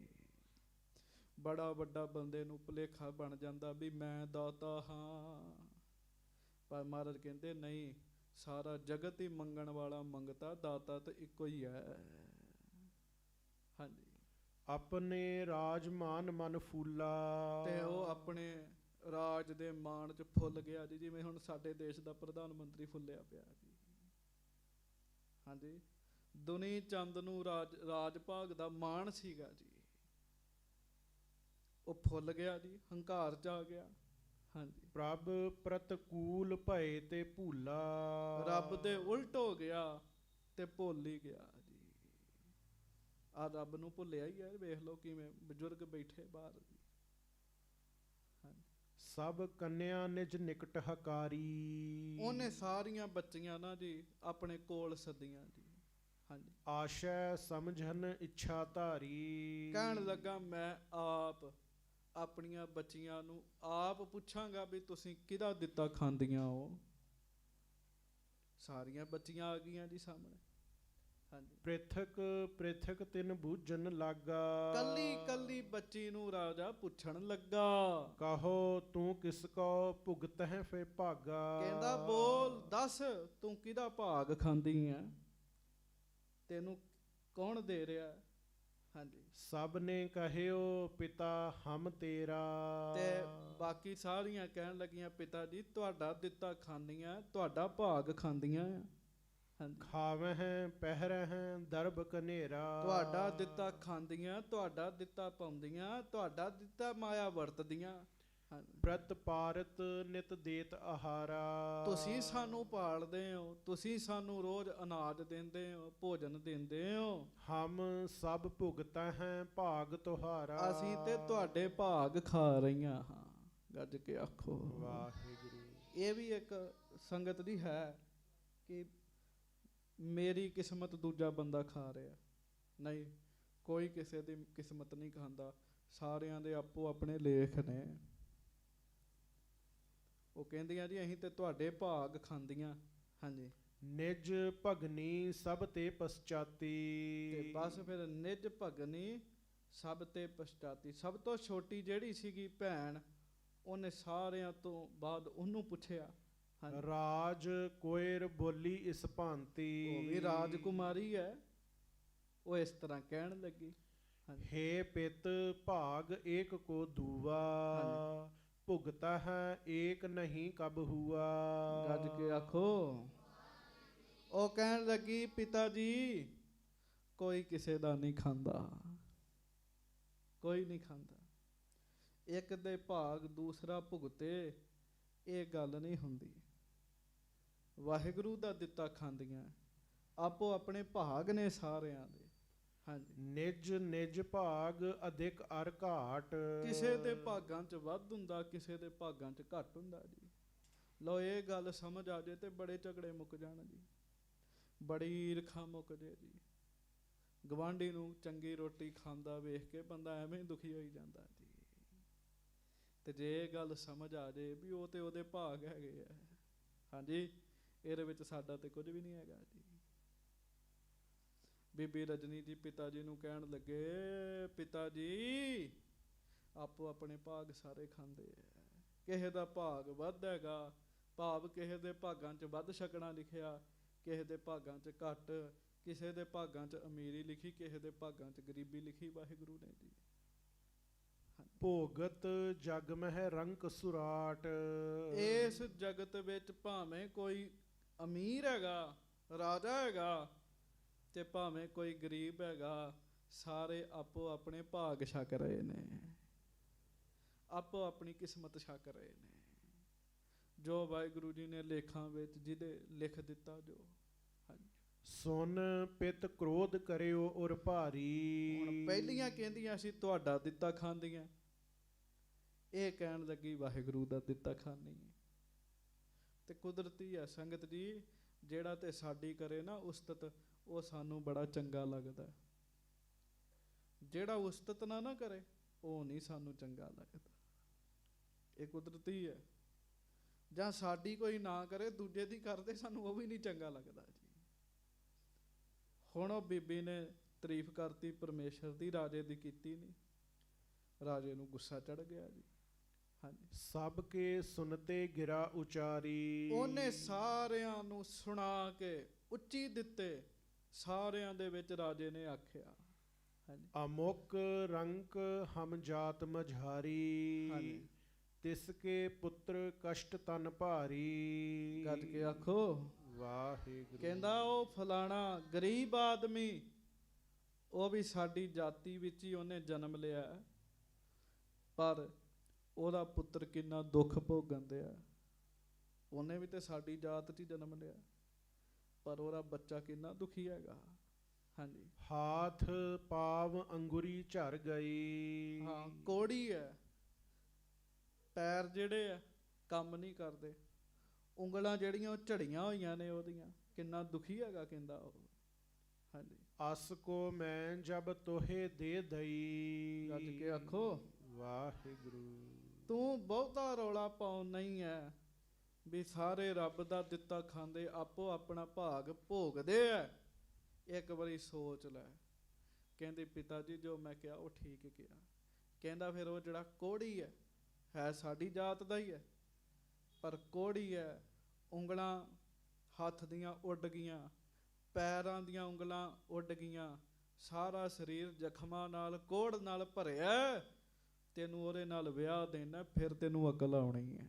ਬੜਾ ਵੱਡਾ ਬੰਦੇ ਨੂੰ ਭੁਲੇਖਾ ਬਣ ਜਾਂਦਾ ਵੀ ਮੈਂ ਦਾਤਾ ਹਾਂ, ਪਰ ਮਹਾਰਾਜ ਕਹਿੰਦੇ ਨਹੀਂ, ਸਾਰਾ ਜਗਤ ਹੀ ਮੰਗਣ ਵਾਲਾ ਮੰਗਤਾ, ਦਾਤਾ ਤਾਂ ਇੱਕੋ ਹੀ ਹੈ। ਹਾਂਜੀ, ਆਪਣੇ ਰਾਜ ਮਾਨ ਮਨ ਫੂਲਾ। ਤੇ ਉਹ ਆਪਣੇ ਰਾਜ ਦੇ ਮਾਣ 'ਚ ਫੁੱਲ ਗਿਆ ਜੀ, ਜਿਵੇਂ ਹੁਣ ਸਾਡੇ ਦੇਸ਼ ਦਾ ਪ੍ਰਧਾਨ ਮੰਤਰੀ ਫੁੱਲਿਆ ਪਿਆ ਜੀ। ਹਾਂਜੀ, ਦੁਨੀ ਚੰਦ ਨੂੰ ਰਾਜ ਭਾਗ ਦਾ ਮਾਣ ਸੀਗਾ ਜੀ, ਉਹ ਫੁੱਲ ਗਿਆ ਜੀ, ਹੰਕਾਰ 'ਚ ਆ ਗਿਆ। ਹਾਂਜੀ, ਪ੍ਰਭ ਪ੍ਰਤਕੂਲ ਭਏ ਤੇ ਭੂਲਾ। ਰੱਬ ਦੇ ਉਲਟ ਹੋ ਗਿਆ ਤੇ ਭੁੱਲ ਹੀ ਗਿਆ ਜੀ। ਆ ਰੱਬ ਨੂੰ ਭੁੱਲਿਆ ਹੀ ਹੈ। ਵੇਖ ਲਓ ਕਿਵੇਂ ਬਜ਼ੁਰਗ ਬੈਠੇ ਬਾਹਰ ਜੀ। ਸਭ ਕੰਨਿਆ ਨਿਜ ਨਿਕਟ ਹਕਾਰੀ। ਉਹਨੇ ਸਾਰੀਆਂ ਬੱਚੀਆਂ ਨਾ ਜੀ ਆਪਣੇ ਕੋਲ ਸੱਦੀਆਂ ਜੀ। ਹਾਂਜੀ, ਆਸ਼ੈ ਸਮਝਨ ਇੱਛਾ ਧਾਰੀ। ਕਹਿਣ ਲੱਗਾ ਮੈਂ ਆਪ ਆਪਣੀਆਂ ਬੱਚੀਆਂ ਨੂੰ ਆਪ ਪੁੱਛਾਂਗਾ ਵੀ ਤੁਸੀਂ ਕਿਹਦਾ ਦਿੱਤਾ ਖਾਂਦੀਆਂ ਹੋ। ਸਾਰੀਆਂ ਬੱਚੀਆਂ ਆ ਗਈਆਂ ਜੀ ਸਾਹਮਣੇ। ਹਾਂਜੀ, ਪ੍ਰਿਥਕ ਪ੍ਰਿਥਕ ਤਿਨ ਬੂਝਣ ਲੱਗਾ। ਕੱਲੀ ਕੱਲੀ ਬੱਚੀ ਨੂੰ ਰਾਜਾ ਪੁੱਛਣ ਲੱਗਾ, ਕਹੋ ਤੂੰ ਕਿਸ ਕੋ ਭੁਗਤ ਹੈ ਫੇ ਭਾਗਾ। ਕਹਿੰਦਾ ਬੋਲ ਦੱਸ, ਤੂੰ ਕਿਹਦਾ ਭਾਗ ਖਾਂਦੀ ਹੈ, ਤੈਨੂੰ ਕੌਣ ਦੇ ਰਿਹਾ। ਹਾਂਜੀ, ਸਭ ਨੇ ਕਹਿਓ ਪਿਤਾ ਹਮ ਤੇਰਾ। ਤੇ ਬਾਕੀ ਸਾਰੀਆਂ ਕਹਿਣ ਲੱਗੀਆਂ ਪਿਤਾ ਜੀ ਤੁਹਾਡਾ ਦਿੱਤਾ ਖਾਂਦੀਆਂ, ਤੁਹਾਡਾ ਭਾਗ ਖਾਂਦੀਆਂ। ਹਾਂਜੀ, ਖਾਵਹਿ ਪਹਿਰਹਿ ਦਰਬ ਕਨੇਰਾ। ਤੁਹਾਡਾ ਦਿੱਤਾ ਖਾਂਦੀਆਂ, ਤੁਹਾਡਾ ਦਿੱਤਾ ਪਾਉਂਦੀਆਂ, ਤੁਹਾਡਾ ਦਿੱਤਾ ਮਾਇਆ ਵਰਤਦੀਆਂ। ਪ੍ਰਤ ਪਾਰਤ ਨਿਤ ਦੇਤ ਆਹਾਰਾ। ਤੁਸੀਂ ਸਾਨੂੰ ਪਾਲਦੇ ਹੋ, ਤੁਸੀਂ ਸਾਨੂੰ ਰੋਜ਼ ਅਨਾਜ ਦਿੰਦੇ ਹੋ, ਭੋਜਨ ਦਿੰਦੇ ਹੋ। ਹਮ ਸਭ ਭੁਗਤਾ ਹੈ ਭਾਗ ਤੁਹਾਰਾ। ਅਸੀਂ ਤੇ ਤੁਹਾਡੇ ਭਾਗ ਖਾ ਰਹੀਆਂ ਹਾਂ। ਗੱਜ ਕੇ ਆਖੋ ਵਾਹਿਗੁਰੂ। ਇਹ ਵੀ ਇੱਕ ਸੰਗਤ ਦੀ ਹੈ ਕਿ ਮੇਰੀ ਕਿਸਮਤ ਦੂਜਾ ਬੰਦਾ ਖਾ ਰਿਹਾ। ਨਹੀਂ, ਕੋਈ ਕਿਸੇ ਦੀ ਕਿਸਮਤ ਨਹੀਂ ਖਾਂਦਾ, ਸਾਰਿਆਂ ਦੇ ਆਪੋ ਆਪਣੇ ਲੇਖ ਨੇ। ਉਹ ਕਹਿੰਦੀਆਂ ਜੀ ਅਸੀਂ ਤੇ ਤੁਹਾਡੇ ਭਾਗ ਖਾਂਦੀਆਂ। ਹਾਂਜੀ, ਨਿਜ ਭਗਨੀ ਸਭ ਤੇ ਪਛਾਤੀ। ਤੇ ਬਸ ਫਿਰ ਨਿਜ ਭਗਨੀ ਸਭ ਤੇ ਪਛਤਾਤੀ। ਸਭ ਤੋਂ ਛੋਟੀ ਜਿਹੜੀ ਸੀਗੀ ਭੈਣ, ਉਹਨੇ ਸਾਰਿਆਂ ਤੋਂ ਬਾਅਦ ਉਹਨੂੰ ਪੁੱਛਿਆ। ਰਾਜ ਕੋਇਰ ਬੋਲੀ ਇਸ ਭਾਂਤੀ। ਉਹ ਵੀ ਰਾਜਕੁਮਾਰੀ ਹੈ, ਉਹ ਇਸ ਤਰ੍ਹਾਂ ਕਹਿਣ ਲੱਗੀ। ਹੇ ਪਿਤ ਭਾਗ ਏਕ ਕੋ ਦੂਆ। ਭੁਗਤਾ ਹੈ ਏਕ ਨਹੀਂ ਕਬ ਹੁਆ। ਗੱਜ ਕੇ ਆਖੋ। ਉਹ ਕਹਿਣ ਲੱਗੀ ਪਿਤਾ ਜੀ ਕੋਈ ਕਿਸੇ ਦਾ ਨਹੀਂ ਖਾਂਦਾ, ਕੋਈ ਨਹੀਂ ਖਾਂਦਾ। ਇੱਕ ਦੇ ਭਾਗ ਦੂਸਰਾ ਭੁਗਤੇ, ਇਹ ਗੱਲ ਨਹੀਂ ਹੁੰਦੀ। ਵਾਹਿਗੁਰੂ ਦਾ ਦਿੱਤਾ ਖਾਂਦੀਆਂ, ਆਪੋ ਆਪਣੇ ਭਾਗ ਨੇ ਸਾਰਿਆਂ ਦੇ। ਹਾਂਜੀ, ਨਿਜ ਨਿਜ ਭਾਗ ਅਧਿਕ ਅਰ ਘਾਟ। ਕਿਸੇ ਦੇ ਭਾਗਾਂ 'ਚ ਵੱਧ ਹੁੰਦਾ, ਕਿਸੇ ਦੇ ਭਾਗਾਂ 'ਚ ਘੱਟ ਹੁੰਦਾ ਜੀ। ਲਓ ਇਹ ਗੱਲ ਸਮਝ ਆ ਜੇ ਤੇ ਬੜੇ ਝਗੜੇ ਮੁੱਕ ਜਾਣ ਜੀ, ਬੜੀ ਈਰਖਾ ਮੁੱਕ ਜੇ ਜੀ। ਗਵਾਂਢੀ ਨੂੰ ਚੰਗੀ ਰੋਟੀ ਖਾਂਦਾ ਵੇਖ ਕੇ ਬੰਦਾ ਐਵੇਂ ਹੀ ਦੁਖੀ ਹੋਈ ਜਾਂਦਾ ਜੀ। ਤੇ ਜੇ ਇਹ ਗੱਲ ਸਮਝ ਆ ਜੇ ਵੀ ਉਹ ਤੇ ਉਹਦੇ ਭਾਗ ਹੈਗੇ ਆ। ਹਾਂਜੀ, ਇਹਦੇ ਵਿੱਚ ਸਾਡਾ ਤੇ ਕੁਝ ਵੀ ਨਹੀਂ ਹੈਗਾ ਜੀ। ਬੀਬੀ ਰਜਨੀ ਜੀ ਪਿਤਾ ਜੀ ਨੂੰ ਕਹਿਣ ਲੱਗੇ ਪਿਤਾ ਜੀ ਆਪੋ ਆਪਣੇ ਭਾਗ ਸਾਰੇ ਖਾਂਦੇ ਆ। ਕਿਸੇ ਦਾ ਭਾਗ ਵੱਧ ਹੈਗਾ, ਭਾਵ ਕਿਸੇ ਦੇ ਭਾਗਾਂ 'ਚ ਵੱਧ ਛਕਣਾ ਲਿਖਿਆ, ਕਿਸੇ ਦੇ ਭਾਗਾਂ 'ਚ ਘੱਟ, ਕਿਸੇ ਦੇ ਭਾਗਾਂ 'ਚ ਅਮੀਰੀ ਲਿਖੀ, ਕਿਸੇ ਦੇ ਭਾਗਾਂ 'ਚ ਗਰੀਬੀ ਲਿਖੀ ਵਾਹਿਗੁਰੂ ਨੇ ਜੀ। ਭੋਗਤ ਜਗ ਮਹਿ ਰੰਕ ਸੁਰਾਟ। ਇਸ ਜਗਤ ਵਿੱਚ ਭਾਵੇਂ ਕੋਈ ਅਮੀਰ ਹੈਗਾ, ਰਾਜਾ ਹੈਗਾ, ਤੇ ਭਾਵੇਂ ਕੋਈ ਗਰੀਬ ਹੈਗਾ, ਸਾਰੇ ਆਪੋ ਆਪਣੇ ਭਾਗ ਛਕ ਰਹੇ ਨੇ, ਆਪੋ ਆਪਣੀ ਕਿਸਮਤ ਛਕ ਰਹੇ ਨੇ। ਜੋ ਵਾਹਿਗੁਰੂ ਜੀ ਨੇ ਲੇਖਾਂ ਵਿੱਚ ਜਿਹਦੇ ਲਿਖ ਦਿੱਤਾ ਜੋ। ਹਾਂਜੀ, ਸੁਨ ਪਿਤ ਕ੍ਰੋਧ ਕਰਿਓ ਉਰ ਭਾਰੀ। ਹੁਣ ਪਹਿਲੀਆਂ ਕਹਿੰਦੀਆਂ ਸੀ ਤੁਹਾਡਾ ਦਿੱਤਾ ਖਾਂਦੀਆਂ, ਇਹ ਕਹਿਣ ਲੱਗੀ ਵਾਹਿਗੁਰੂ ਦਾ ਦਿੱਤਾ ਖਾਂਦੀ ਹੈ। ਤੇ ਕੁਦਰਤੀ ਹੈ ਸੰਗਤ ਜੀ, ਜਿਹੜਾ ਤੇ ਸਾਡੀ ਕਰੇ ਨਾ ਉਸਤਤ, ਉਹ ਸਾਨੂੰ ਬੜਾ ਚੰਗਾ ਲੱਗਦਾ। ਜਿਹੜਾ ਉਸਤਤ ਨਾ ਕਰੇ ਉਹ ਨਹੀਂ ਸਾਨੂੰ ਚੰਗਾ ਲੱਗਦਾ। ਇਹ ਕੁਦਰਤੀ ਹੈ। ਜਾਂ ਸਾਡੀ ਕੋਈ ਨਾ ਕਰੇ ਦੂਜੇ ਦੀ ਕਰਦੇ, ਸਾਨੂੰ ਉਹ ਵੀ ਨਹੀਂ ਚੰਗਾ ਲੱਗਦਾ ਜੀ। ਹੁਣ ਉਹ ਬੀਬੀ ਨੇ ਤਾਰੀਫ ਕਰਤੀ ਪਰਮੇਸ਼ਰ ਦੀ, ਰਾਜੇ ਦੀ ਕੀਤੀ ਨਹੀਂ। ਰਾਜੇ ਨੂੰ ਗੁੱਸਾ ਚੜ ਗਿਆ ਜੀ। ਹਾਂਜੀ, ਸਭ ਕੇ ਸੁਨਤੇ ਗਿਰਾ ਉਚਾਰੀ। ਉਹਨੇ ਸਾਰਿਆਂ ਨੂੰ ਸੁਣਾ ਕੇ ਉੱਚੀ ਦਿੱਤੇ। ਸਾਰਿਆਂ ਦੇ ਵਿੱਚ ਰਾਜੇ ਨੇ ਆਖਿਆ, ਹਾਂਜੀ, ਅਮੁਕ ਰੰਕ ਹਮ ਜਾਤ ਮਝਾਰੀ। ਹਾਂਜੀ, ਤਿਸ ਕੇ ਪੁੱਤਰ ਕਸ਼ਟ ਤਨ ਭਾਰੀ। ਗੱਜ ਕੇ ਆਖੋ ਵਾਹਿਗੁਰੂ। ਕਹਿੰਦਾ ਉਹ ਫਲਾਣਾ ਗਰੀਬ ਆਦਮੀ, ਉਹ ਵੀ ਸਾਡੀ ਜਾਤੀ ਵਿੱਚ ਹੀ ਉਹਨੇ ਜਨਮ ਲਿਆ, ਪਰ ਉਹਦਾ ਪੁੱਤਰ ਕਿੰਨਾ ਦੁੱਖ ਭੋਗਣ ਦਿਆ। ਉਹਨੇ ਵੀ ਤੇ ਸਾਡੀ ਜਾਤ 'ਚ ਹੀ ਜਨਮ ਲਿਆ, ਪਰ ਉਹਦਾ ਬੱਚਾ ਕਿੰਨਾ ਦੁਖੀ ਹੈਗਾ। ਹਾਂਜੀ, ਹਾਥ ਪਾਵ ਅੰਗੁਰੀ ਝਰ ਗਈ। ਹਾਂ, ਕੋੜੀ ਹੈ, ਪੈਰ ਜਿਹੜੇ ਆ ਕੰਮ ਨਹੀਂ ਕਰਦੇ, ਉਂਗਲਾਂ ਜਿਹੜੀਆਂ ਉਹ ਝੜੀਆਂ ਹੋਈਆਂ ਨੇ ਉਹਦੀਆਂ, ਕਿੰਨਾ ਦੁਖੀ ਹੈਗਾ ਕਹਿੰਦਾ ਉਹ। ਹਾਂਜੀ, ਅਸ ਕੋ ਮੈਂ ਜਬ ਤੋਹੇ ਦੇ ਦਈ। ਗੱਜ ਕੇ ਆਖੋ ਵਾਹਿਗੁਰੂ। ਤੂੰ ਬਹੁਤਾ ਰੌਲਾ ਪਾਉਣ ਨਹੀਂ ਹੈ ਵੀ ਸਾਰੇ ਰੱਬ ਦਾ ਦਿੱਤਾ ਖਾਂਦੇ, ਆਪੋ ਆਪਣਾ ਭਾਗ ਭੋਗਦੇ ਆ। ਇੱਕ ਵਾਰੀ ਸੋਚ ਲੈ। ਕਹਿੰਦੇ ਪਿਤਾ ਜੀ ਜੋ ਮੈਂ ਕਿਹਾ ਉਹ ਠੀਕ ਕਿਹਾ। ਕਹਿੰਦਾ ਫਿਰ ਉਹ ਜਿਹੜਾ ਕੋਹੜੀ ਹੈ ਸਾਡੀ ਜਾਤ ਦਾ ਹੀ ਹੈ, ਪਰ ਕੋਹੜੀ ਹੈ, ਉਂਗਲਾਂ ਹੱਥ ਦੀਆਂ ਉੱਡ ਗਈਆਂ, ਪੈਰਾਂ ਦੀਆਂ ਉਂਗਲਾਂ ਉੱਡ ਗਈਆਂ, ਸਾਰਾ ਸਰੀਰ ਜ਼ਖਮਾਂ ਨਾਲ ਕੋਹੜ ਨਾਲ ਭਰਿਆ। ਤੈਨੂੰ ਉਹਦੇ ਨਾਲ ਵਿਆਹ ਦੇਣਾ, ਫਿਰ ਤੈਨੂੰ ਅਕਲ ਆਉਣੀ ਹੈ।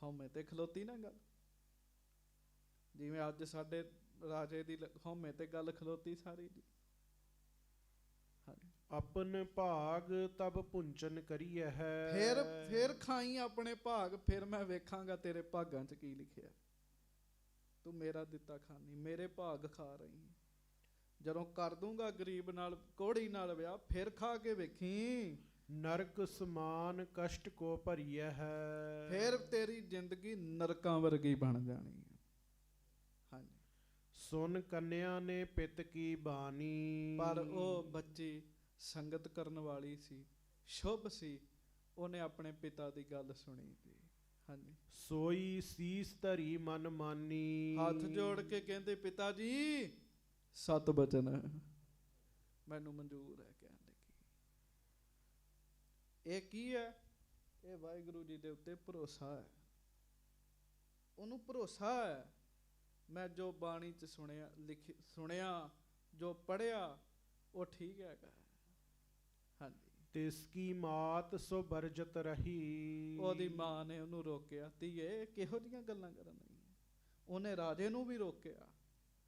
ਹਉਮੈ ਤੇ ਖਲੋਤੀ ਨਾ ਗੱਲ, ਜਿਵੇਂ ਅੱਜ ਸਾਡੇ ਰਾਜੇ ਦੀ ਹਉਮੈ ਤੇ ਗੱਲ ਖਲੋਤੀ ਸਾਰੀ ਜੀ। ਹਾਂਜੀ, ਆਪਨ ਭਾਗ ਤਬ ਪੁੰਚਨ ਕਰੀਏ ਹੈ। ਫਿਰ ਖਾਈ ਆਪਣੇ ਭਾਗ, ਫਿਰ ਮੈਂ ਵੇਖਾਂਗਾ ਤੇਰੇ ਭਾਗਾਂ 'ਚ ਕੀ ਲਿਖਿਆ। ਤੂੰ ਮੇਰਾ ਦਿੱਤਾ ਖਾਨੀ, ਮੇਰੇ ਭਾਗ ਖਾ ਰਹੀ। ਜਦੋਂ ਕਰ ਦੂੰਗਾ ਗਰੀਬ ਨਾਲ ਕੋਹੜੀ ਨਾਲ ਵਿਆਹ, ਫਿਰ ਖਾ ਕੇ ਵੇਖੀ। ਨਰਕ ਸਮਾਨ ਕਸ਼ਟ ਕੋ ਭਰੀਏ ਹੈ। ਫਿਰ ਤੇਰੀ ਜ਼ਿੰਦਗੀ ਨਰਕਾਂ ਵਰਗੀ ਬਣ ਜਾਣੀ ਹੈ। ਹਾਂਜੀ, ਸੁਨ ਕੰਨਿਆ ਨੇ ਪਿਤ ਕੀ ਬਾਣੀ। ਪਰ ਉਹ ਬੱਚੀ ਸੰਗਤ ਕਰਨ ਵਾਲੀ ਸੀ, ਸ਼ੁਭ ਸੀ, ਉਹਨੇ ਆਪਣੇ ਪਿਤਾ ਦੀ ਗੱਲ ਸੁਣੀ ਜੀ। ਹਾਂਜੀ, ਸੋਈ ਸੀਸ ਧਰੀ ਮਨ ਮਾਨੀ। ਹੱਥ ਜੋੜ ਕੇ ਕਹਿੰਦੇ ਪਿਤਾ ਜੀ ਸਤ ਬਚਨ ਮੈਨੂੰ ਮਨਜ਼ੂਰ ਹੈ। ਕਹਿਣ ਲੱਗੀ ਇਹ ਕੀ ਹੈ? ਇਹ ਵਾਹਿਗੁਰੂ ਜੀ ਦੇ ਉੱਤੇ ਭਰੋਸਾ ਹੈ। ਉਹਨੂੰ ਭਰੋਸਾ ਹੈ, ਮੈਂ ਜੋ ਬਾਣੀ 'ਚ ਸੁਣਿਆ ਜੋ ਪੜ੍ਹਿਆ ਉਹ ਠੀਕ ਹੈਗਾ। ਹਾਂਜੀ, ਤਿਸ ਕੀ ਮਾਤ ਸੋ ਬਰਜਤ ਰਹੀ। ਉਹਦੀ ਮਾਂ ਨੇ ਉਹਨੂੰ ਰੋਕਿਆ, ਧੀਏ ਕਿਹੋ ਜਿਹੀਆਂ ਗੱਲਾਂ ਕਰਨ ਨਹੀਂ। ਉਹਨੇ ਰਾਜੇ ਨੂੰ ਵੀ ਰੋਕਿਆ।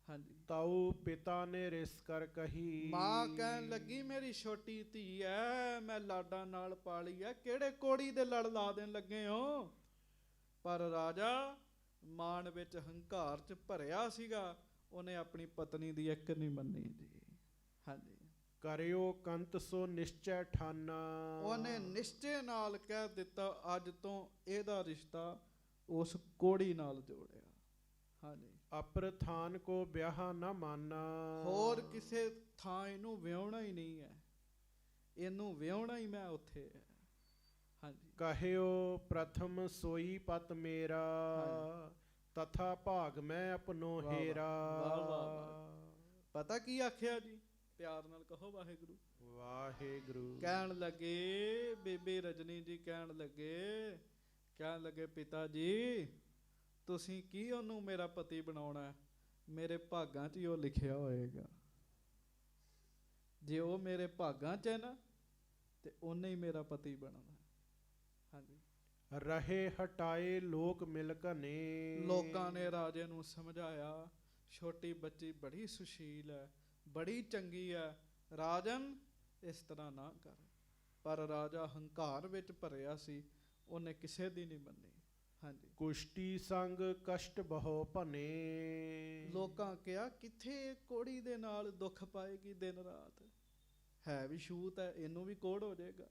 ਹਾਂਜੀ, ਤਾਊ ਪਿਤਾ ਨੇ ਰਿਸ ਕਰ ਕਹੀ। ਮਾਂ ਕਹਿਣ ਲੱਗੀ ਮੇਰੀ ਛੋਟੀ ਧੀ ਐ, ਮੈਂ ਲਾਡਾਂ ਨਾਲ ਪਾਲੀ ਐ, ਕਿਹੜੇ ਕੋੜੀ ਦੇ ਲੜ ਲਾ ਦੇਣ ਲੱਗੇ ਹੋ? ਪਰ ਰਾਜਾ ਮਾਣ ਵਿੱਚ ਹੰਕਾਰ 'ਚ ਭਰਿਆ ਸੀਗਾ, ਉਹਨੇ ਆਪਣੀ ਪਤਨੀ ਦੀ ਇੱਕ ਨਹੀਂ ਮੰਨੀ ਜੀ। ਹਾਂਜੀ, ਕਰਿਓ ਕੰਤ ਸੋ ਨਿਸ਼ਚੈ ਠਾਨਾ। ਉਹਨੇ ਨਿਸ਼ਚੇ ਨਾਲ ਕਹਿ ਦਿੱਤਾ ਅੱਜ ਤੋਂ ਇਹਦਾ ਰਿਸ਼ਤਾ ਉਸ ਕੋੜੀ ਨਾਲ ਜੋੜਿਆ। ਹਾਂਜੀ, ਅਪਰ ਥਾਨ ਕੋ ਵਿਆਹ ਨਾ ਮਾਨਾ। ਹੋਰ ਕਿਸੇ ਥਾਂ ਇਹਨੂੰ ਵਿਆਹੁਣਾ ਹੀ ਨਹੀਂ ਹੈ, ਇਹਨੂੰ ਵਿਆਹੁਣਾ ਹੀ ਮੈਂ ਉੱਥੇ ਹੈ। ਹਾਂਜੀ, ਕਹਿਓ ਪ੍ਰਥਮ ਸੋਈ ਪਤ ਮੇਰਾ। ਤਥਾ ਭਾਗ ਮੈਂ ਆਪਣੋ ਹੇਰਾ। ਵਾਹ ਵਾਹ ਵਾਹ। ਪਤਾ ਕੀ ਆਖਿਆ ਜੀ? ਪਿਆਰ ਨਾਲ ਕਹੋ ਵਾਹਿਗੁਰੂ। ਵਾਹਿਗੁਰੂ। ਕਹਿਣ ਲੱਗੇ ਬੀਬੀ ਰਜਨੀ ਜੀ, ਕਹਿਣ ਲੱਗੇ ਪਿਤਾ ਜੀ ਤੁਸੀਂ ਕੀ ਉਹਨੂੰ ਮੇਰਾ ਪਤੀ ਬਣਾਉਣਾ? ਮੇਰੇ ਭਾਗਾਂ 'ਚ ਹੀ ਉਹ ਲਿਖਿਆ ਹੋਏਗਾ। ਜੇ ਉਹ ਮੇਰੇ ਭਾਗਾਂ 'ਚ ਹੈ ਨਾ ਤੇ ਉਹਨੇ ਹੀ ਮੇਰਾ ਪਤੀ ਬਣਨਾ। ਹਾਂਜੀ, ਰਹੇ ਹਟਾਏ ਲੋਕ ਮਿਲ ਘਨੇ। ਲੋਕਾਂ ਨੇ ਰਾਜੇ ਨੂੰ ਸਮਝਾਇਆ, ਛੋਟੀ ਬੱਚੀ ਬੜੀ ਸੁਸ਼ੀਲ ਹੈ, ਬੜੀ ਚੰਗੀ ਹੈ, ਰਾਜਨ ਇਸ ਤਰ੍ਹਾਂ ਨਾ ਕਰ। ਪਰ ਰਾਜਾ ਹੰਕਾਰ ਵਿੱਚ ਭਰਿਆ ਸੀ, ਉਹਨੇ ਕਿਸੇ ਦੀ ਨਹੀਂ ਮੰਨੀ। ਹਾਂਜੀ। ਕੁਸ਼ਟੀ ਸੰਗ ਕਸ਼ਟ ਬਹੁ ਭਨੇ। ਲੋਕਾਂ ਕਿਹਾ ਕਿੱਥੇ ਕੋੜੀ ਦੇ ਨਾਲ ਦੁੱਖ ਪਾਏਗੀ ਦਿਨ ਰਾਤ, ਹੈ ਵੀ ਛੂਤ ਹੈ, ਇਹਨੂੰ ਵੀ ਕੋੜ ਹੋ ਜਾਏਗਾ।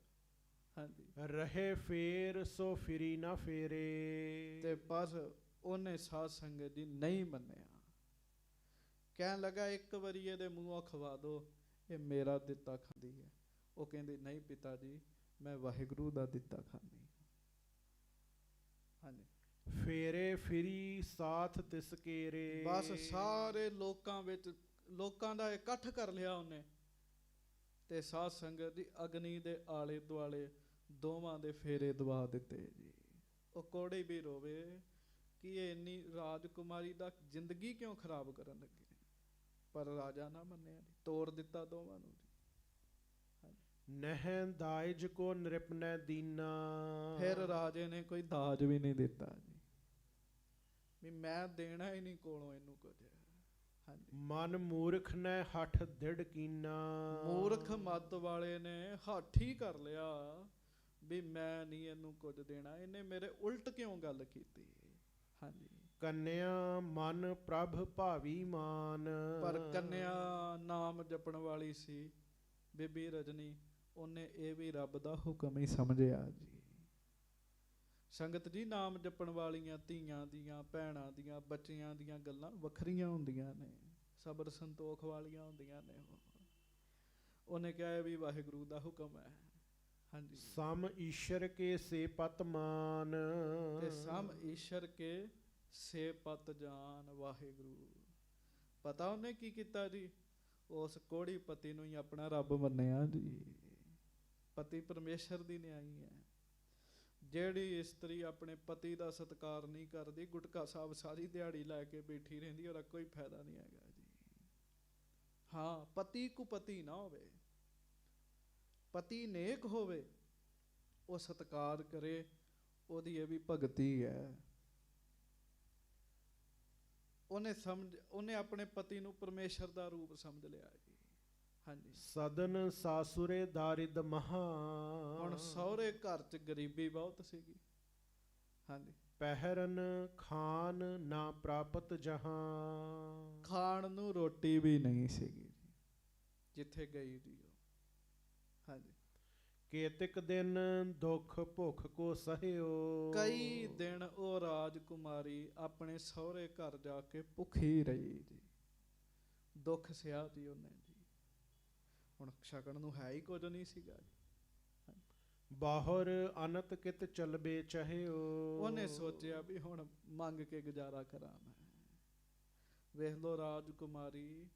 ਹਾਂਜੀ। ਰਹੇ ਫੇਰ ਸੋ ਫਿਰੀ ਨਾ ਫੇਰੇ। ਤੇ ਪਰ ਉਹਨੇ ਸਾਧ ਸੰਗਤ ਜੀ ਨਹੀਂ ਮੰਨਿਆ। ਕਹਿਣ ਲੱਗਾ ਇੱਕ ਵਾਰੀ ਇਹਦੇ ਮੂੰਹੋਂ ਖਵਾ ਦੋ, ਇਹ ਮੇਰਾ ਦਿੱਤਾ ਖਾਂਦੀ ਹੈ। ਉਹ ਕਹਿੰਦੀ ਨਹੀਂ ਪਿਤਾ ਜੀ, ਮੈਂ ਵਾਹਿਗੁਰੂ ਦਾ ਦਿੱਤਾ ਖਾਂਦੀ। ਹਾਂਜੀ। ਫੇਰੇ ਫਿਰੀ ਸਾਥ ਤਿਸ ਕੇਰੇ। ਬਸ ਸਾਰੇ ਲੋਕਾਂ ਵਿੱਚ ਲੋਕਾਂ ਦਾ ਇਕੱਠ ਕਰ ਲਿਆ ਉਹਨੇ, ਤੇ ਸਾਧ ਸੰਗਤ ਦੀ ਅਗਨੀ ਦੇ ਆਲੇ ਦੁਆਲੇ ਦੋਵਾਂ ਦੇ ਫੇਰੇ ਦਵਾ ਦਿੱਤੇ ਜੀ। ਉਹ ਕੋੜੀ ਵੀ ਰੋਵੇ ਕਿ ਇਹ ਇੰਨੀ ਰਾਜਕੁਮਾਰੀ ਦਾ ਜ਼ਿੰਦਗੀ ਕਿਉਂ ਖਰਾਬ ਕਰਨ ਲੱਗੇ, ਪਰ ਰਾਜਾ ਨਾ ਮੰਨਿਆ ਜੀ, ਤੋੜ ਦਿੱਤਾ ਦੋਵਾਂ ਨੂੰ ਜੀ। ਨਹਿ ਦਾਇਜ ਕੋ ਨਿਰਪਨੈ ਦੀਨਾ। ਫਿਰ ਰਾਜੇ ਨੇ ਕੋਈ ਦਾਜ ਵੀ ਨਹੀਂ ਦਿੱਤਾ ਜੀ, ਵੀ ਮੈਂ ਦੇਣਾ ਹੀ ਨਹੀਂ ਕੋਲੋਂ ਇਹਨੂੰ ਕੁਝ। ਹਾਂਜੀ। ਮਨ ਮੂਰਖ ਨੇ ਹੱਠ ਦ੍ਰਿੜ ਕੀਨਾ। ਮੂਰਖ ਮੱਤ ਵਾਲੇ ਨੇ ਹੱਠ ਹੀ ਕਰ ਲਿਆ ਵੀ ਮੈਂ ਨਹੀਂ ਇਹਨੂੰ ਕੁਝ ਦੇਣਾ, ਇਹਨੇ ਮੇਰੇ ਉਲਟ ਕਿਉਂ ਗੱਲ ਕੀਤੀ। ਹਾਂਜੀ। ਕੰਨਿਆ ਮਨ ਪ੍ਰਭ ਭਾਵੀ ਮਾਨ। ਪਰ ਕੰਨਿਆ ਨਾਮ ਜਪਣ ਵਾਲੀ ਸੀ ਬੀਬੀ ਰਜਨੀ, ਉਹਨੇ ਇਹ ਵੀ ਰੱਬ ਦਾ ਹੁਕਮ ਹੀ ਸਮਝਿਆ ਜੀ। ਸੰਗਤ ਜੀ, ਨਾਮ ਜਪਣ ਵਾਲੀਆਂ ਧੀਆਂ ਦੀਆਂ, ਭੈਣਾਂ ਦੀਆਂ, ਬੱਚਿਆਂ ਦੀਆਂ ਗੱਲਾਂ ਵੱਖਰੀਆਂ ਹੁੰਦੀਆਂ ਨੇ, ਸਬਰ ਸੰਤੋਖ ਵਾਲੀਆਂ ਹੁੰਦੀਆਂ ਨੇ। ਉਹਨੇ ਕਿਹਾ ਇਹ ਵੀ ਵਾਹਿਗੁਰੂ ਦਾ ਹੁਕਮ ਹੈ। ਹਾਂਜੀ। ਸਮ ਈਸ਼ਰ ਕੇ ਸੇ ਪਤ ਮਾਨ। ਤੇ ਸਮ ਈਸ਼ਰ ਕੇ ਸੇ ਪਤ ਜਾਨ। ਵਾਹਿਗੁਰੂ ਪਤਾ ਉਹਨੇ ਕੀ ਕੀਤਾ ਜੀ, ਉਸ ਕੋੜੀ ਪਤੀ ਨੂੰ ਹੀ ਆਪਣਾ ਰੱਬ ਮੰਨਿਆ ਜੀ। ਪਤੀ ਪਰਮੇਸ਼ਰ ਦੀ ਨਿਆਈ ਹੈ। ਜਿਹੜੀ ਇਸਤਰੀ ਆਪਣੇ ਪਤੀ ਦਾ ਸਤਿਕਾਰ ਨਹੀਂ ਕਰਦੀ, ਗੁਟਕਾ ਸਾਹਿਬ ਸਾਰੀ ਦਿਹਾੜੀ ਲੈ ਕੇ ਬੈਠੀ ਰਹਿੰਦੀ, ਉਹਦਾ ਕੋਈ ਫਾਇਦਾ ਨਹੀਂ ਹੈਗਾ ਜੀ। ਹਾਂ, ਪਤੀ ਕੁਪਤੀ ਨਾ ਹੋਵੇ, ਪਤੀ ਨੇਕ ਹੋਵੇ, ਉਹ ਸਤਿਕਾਰ ਕਰੇ, ਉਹਦੀ ਇਹ ਵੀ ਭਗਤੀ ਹੈ। ਉਹਨੇ ਆਪਣੇ ਪਤੀ ਨੂੰ ਪਰਮੇਸ਼ਰ ਦਾ ਰੂਪ ਸਮਝ ਲਿਆ ਜੀ। ਹਾਂਜੀ। ਸਦਨ ਸਾਸੁਰੇ ਦਾਰਿਦ ਮਹਾ। ਹੁਣ ਸਹੁਰੇ ਘਰ ਚ ਗਰੀਬੀ ਬਹੁਤ ਸੀਗੀ। ਹਾਂਜੀ। ਪਹਿਰਨ ਖਾਨ ਨਾ ਪ੍ਰਾਪਤ ਜਹਾਂ। ਖਾਣ ਨੂੰ ਰੋਟੀ ਵੀ ਨਹੀਂ ਸੀਗੀ ਜਿੱਥੇ ਗਈ ਜੀ ਉਹ। ਹਾਂਜੀ। ਕੇਤਿਕ ਦਿਨ ਦੁੱਖ ਭੁੱਖ ਕੋ ਸਹਿਓ। ਕਈ ਦਿਨ ਉਹ ਰਾਜਕੁਮਾਰੀ ਆਪਣੇ ਸਹੁਰੇ ਘਰ ਜਾ ਕੇ ਭੁੱਖੀ ਰਹੀ ਜੀ, ਦੁੱਖ ਸਿਆ ਜੀ ਉਹਨੇ ਜੀ। ਹੁਣ ਛਕਣ ਨੂੰ ਹੈ ਹੀ ਕੁਝ ਨਹੀਂ ਸੀਗਾ ਜੀ। ਬਾਹਰ ਅਨਤ ਕਿਤ ਚਲਬੇ ਚਹਿਓ। ਉਹਨੇ ਸੋਚਿਆ ਵੀ ਹੁਣ ਮੰਗ ਕੇ ਗੁਜ਼ਾਰਾ ਕਰਾਂ ਮੈਂ। ਵੇਖ ਲੋ ਰਾਜਕੁਮਾਰੀ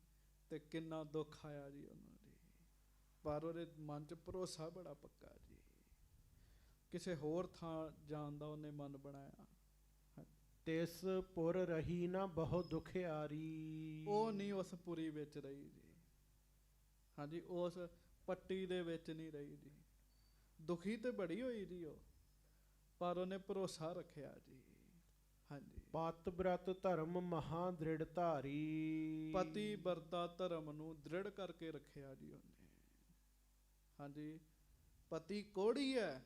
ਤੇ ਕਿੰਨਾ ਦੁੱਖ ਆਇਆ ਜੀ ਉਹਨੂੰ ਜੀ, ਪਰ ਉਹਦੇ ਮਨ 'ਚ ਭਰੋਸਾ ਬੜਾ ਪੱਕਾ ਜੀ। ਕਿਸੇ ਹੋਰ ਥਾਂ ਜਾਣ ਦਾ ਉਹਨੇ ਮਨ ਬਣਾਇਆ। ਤਿਸ ਪੁਰ ਰਹੀ ਨਾ ਬਹੁ ਦੁਖਿਆਰੀ। ਉਹ ਨਹੀਂ ਉਸ ਪੁਰੀ ਵਿੱਚ ਰਹੀ ਜੀ। ਹਾਂਜੀ। ਉਸ ਪੱਟੀ ਦੇ ਵਿੱਚ ਨਹੀਂ ਰਹੀ ਜੀ। ਦੁਖੀ ਤੇ ਬੜੀ ਹੋਈ ਜੀ ਉਹ, ਪਰ ਉਹਨੇ ਭਰੋਸਾ ਰੱਖਿਆ ਜੀ। ਹਾਂਜੀ। ਪਤ ਬ੍ਰਤ ਧਰਮ ਮਹਾ ਦ੍ਰਿੜ ਧਾਰੀ। ਪਤੀ ਵਰਤਾ ਧਰਮ ਨੂੰ ਦ੍ਰਿੜ ਕਰਕੇ ਰੱਖਿਆ ਜੀ ਉਹਨੇ। ਹਾਂਜੀ। ਪਤੀ ਕੋੜੀ ਹੈ,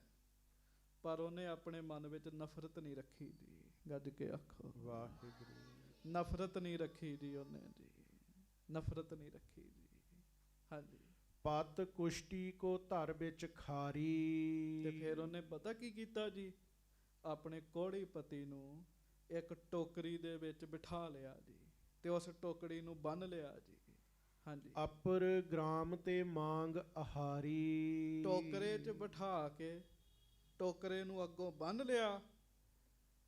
ਪਰ ਉਹਨੇ ਆਪਣੇ ਮਨ ਵਿੱਚ ਨਫ਼ਰਤ ਨਹੀਂ ਰੱਖੀ ਜੀ। ਗੱਜ ਕੇ ਆਖੋ ਵਾਹਿਗੁਰੂ। ਨਫ਼ਰਤ ਨਹੀਂ ਰੱਖੀ ਜੀ ਉਹਨੇ ਜੀ, ਨਫ਼ਰਤ ਨਹੀਂ ਰੱਖੀ ਜੀ। ਹਾਂਜੀ। ਪਤ ਕੁਸ਼ਟੀ ਕੋ ਧਰ ਵਿੱਚ ਖਾਰੀ। ਤੇ ਫਿਰ ਉਹਨੇ ਪਤਾ ਕੀ ਕੀਤਾ ਜੀ, ਆਪਣੇ ਕੋੜੀ ਪਤੀ ਨੂੰ ਇੱਕ ਟੋਕਰੀ ਦੇ ਵਿੱਚ ਬਿਠਾ ਲਿਆ ਜੀ, ਤੇ ਉਸ ਟੋਕਰੀ ਨੂੰ ਬੰਨ੍ਹ ਲਿਆ ਜੀ। ਹਾਂਜੀ। ਅਪਰ ਗ੍ਰਾਮ ਤੇ ਮਾਂਗ ਆਹਾਰੀ। ਟੋਕਰੇ 'ਚ ਬਿਠਾ ਕੇ ਟੋਕਰੇ ਨੂੰ ਅੱਗੋਂ ਬੰਨ੍ਹ ਲਿਆ,